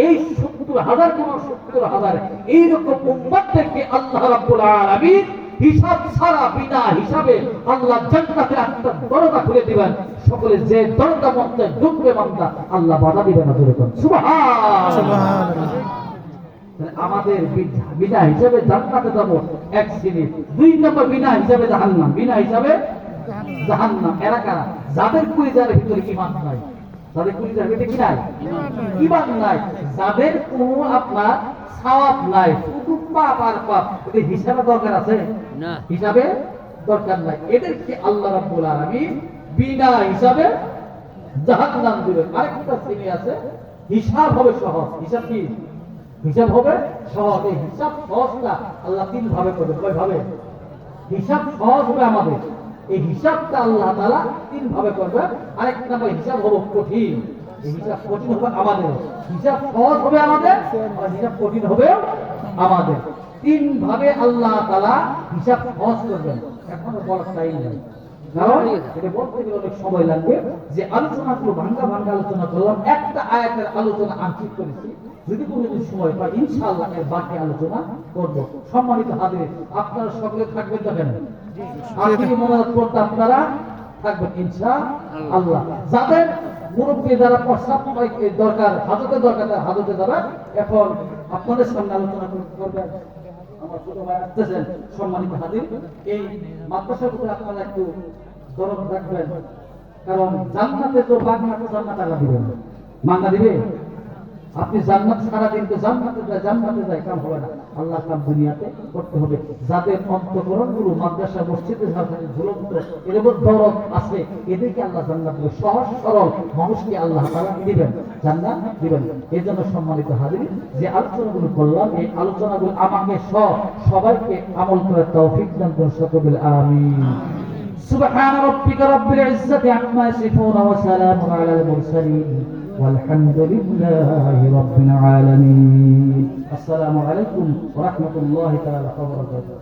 এই 70,000 কোন 70,000 এইরকম উম্মতদেরকে আল্লাহ রাব্বুল আলামিন হিসাব ছাড়া বিনা হিসাবে আল্লাহ জান্নাতের একটা দরজা খুলে দিবেন। সকলে যে দরজা মধ্যে ঢুকবে বান্দা, আল্লাহ বাধা দিবেন না। জোরে বলুন সুবহানাল্লাহ। সুবহানাল্লাহ। আমাদের বিনা হিসাবে জান্নাতে যাব এক শ্রেণী, 2 নম্বর বিনা হিসাবে জাহান্নাম। বিনা হিসাবে জাহান্নাম এরা কারা? যাদের কলিজার ভিতরে ঈমান নাই, যাদের কলিজার ভিতরে কি নাই? ঈমান নাই, যাদের কোনো আপনার সওয়াব নাই, শুধু পাপ আর পাপ। এদের হিসাবে দরকার আছে না? হিসাবে দরকার নাই। এদেরকে আল্লাহ রাব্বুল আলামিন বিনা হিসাবে জাহান্নাম দিবেন। আরেকটা শ্রেণী আছে, হিসাব হবে সহজ। হিসাব কি? হিসাব হবে সহজ। এই হিসাব সহজটা আল্লাহ 3 ভাবে করবে। কয় ভাবে? হিসাব সহজ হবে আমাদের, এই হিসাবটা আল্লাহ তাআলা 3 ভাবে করবে। আরেক নাম্বার হিসাব হবে কঠিন। এই হিসাব কঠিন হবে আমাদের, হিসাব সহজ হবে আমাদের, আর হিসাব কঠিন হবে আমাদের। 3 ভাবে আল্লাহ তাআলা হিসাব সহজ করবেন। এখনো বলার টাইম নেই, কারণ এটা বলতে গেলে অনেক সময় লাগবে। যে আলোচনাগুলো ভাঙ্গা ভাঙ্গা আলোচনা করলাম, একটা আয়াতের আলোচনা আংশিক করেছি। যদি কোনোদিন সময় পাই ইনশাআল্লাহ এর বাকি আলোচনা করব। সম্মানিত হাজির, আপনারা সকলে থাকবেন তো? কেন আপনি মনোযোগ করতে আপনারা থাকবেন ইনশাআল্লাহ। যাদের মুরব্বী যারা প্রস্তাব দরকার, হাজতে দরকার, তার হাজতে যারা এখন আপনাদের সামনে আলোচনা করবেন। আমার ছোট ভাই আসতেছেন। সম্মানিত হাজির, এই মাদ্রাসার উপরে আপনারা একটু দরদ রাখবেন, কারণ জান্নাতে তো বাংলা তো জান্নাত আল্লাহ দিবেন, মাঙ্গা দিবে। আপনি জান্নাত সারাদিন তো জান্নাতে যায়, কাম হবে না। আল্লাহ কাম দুনিয়াতে করতে হবে। যাদের অন্তঃকরণগুলো মাদ্রাসা মসজিদে ঝুলন্ত, এর মধ্যে দরদ আছে, এদেরকে আল্লাহ জান্নাত দেবে। সহজ সরল মানুষকে আল্লাহ তাআলা দিবেন, জান্নাত দিবেন। এই জন্য সম্মানিত হাজির, যে আলোচনাগুলো করলাম, এই আলোচনাগুলো আমাকে সবাইকে আমল করার তৌফিক দান করুন। সকলে আমিন। সুবহান রাব্বিকা রাব্বিল ইজ্জাতি আম্মা ইয়াসিফুন ওয়া সালামুন আলাল মুরসালিন والحمد لله رب العالمين. السلام عليكم ورحمة الله تعالى وبركاته.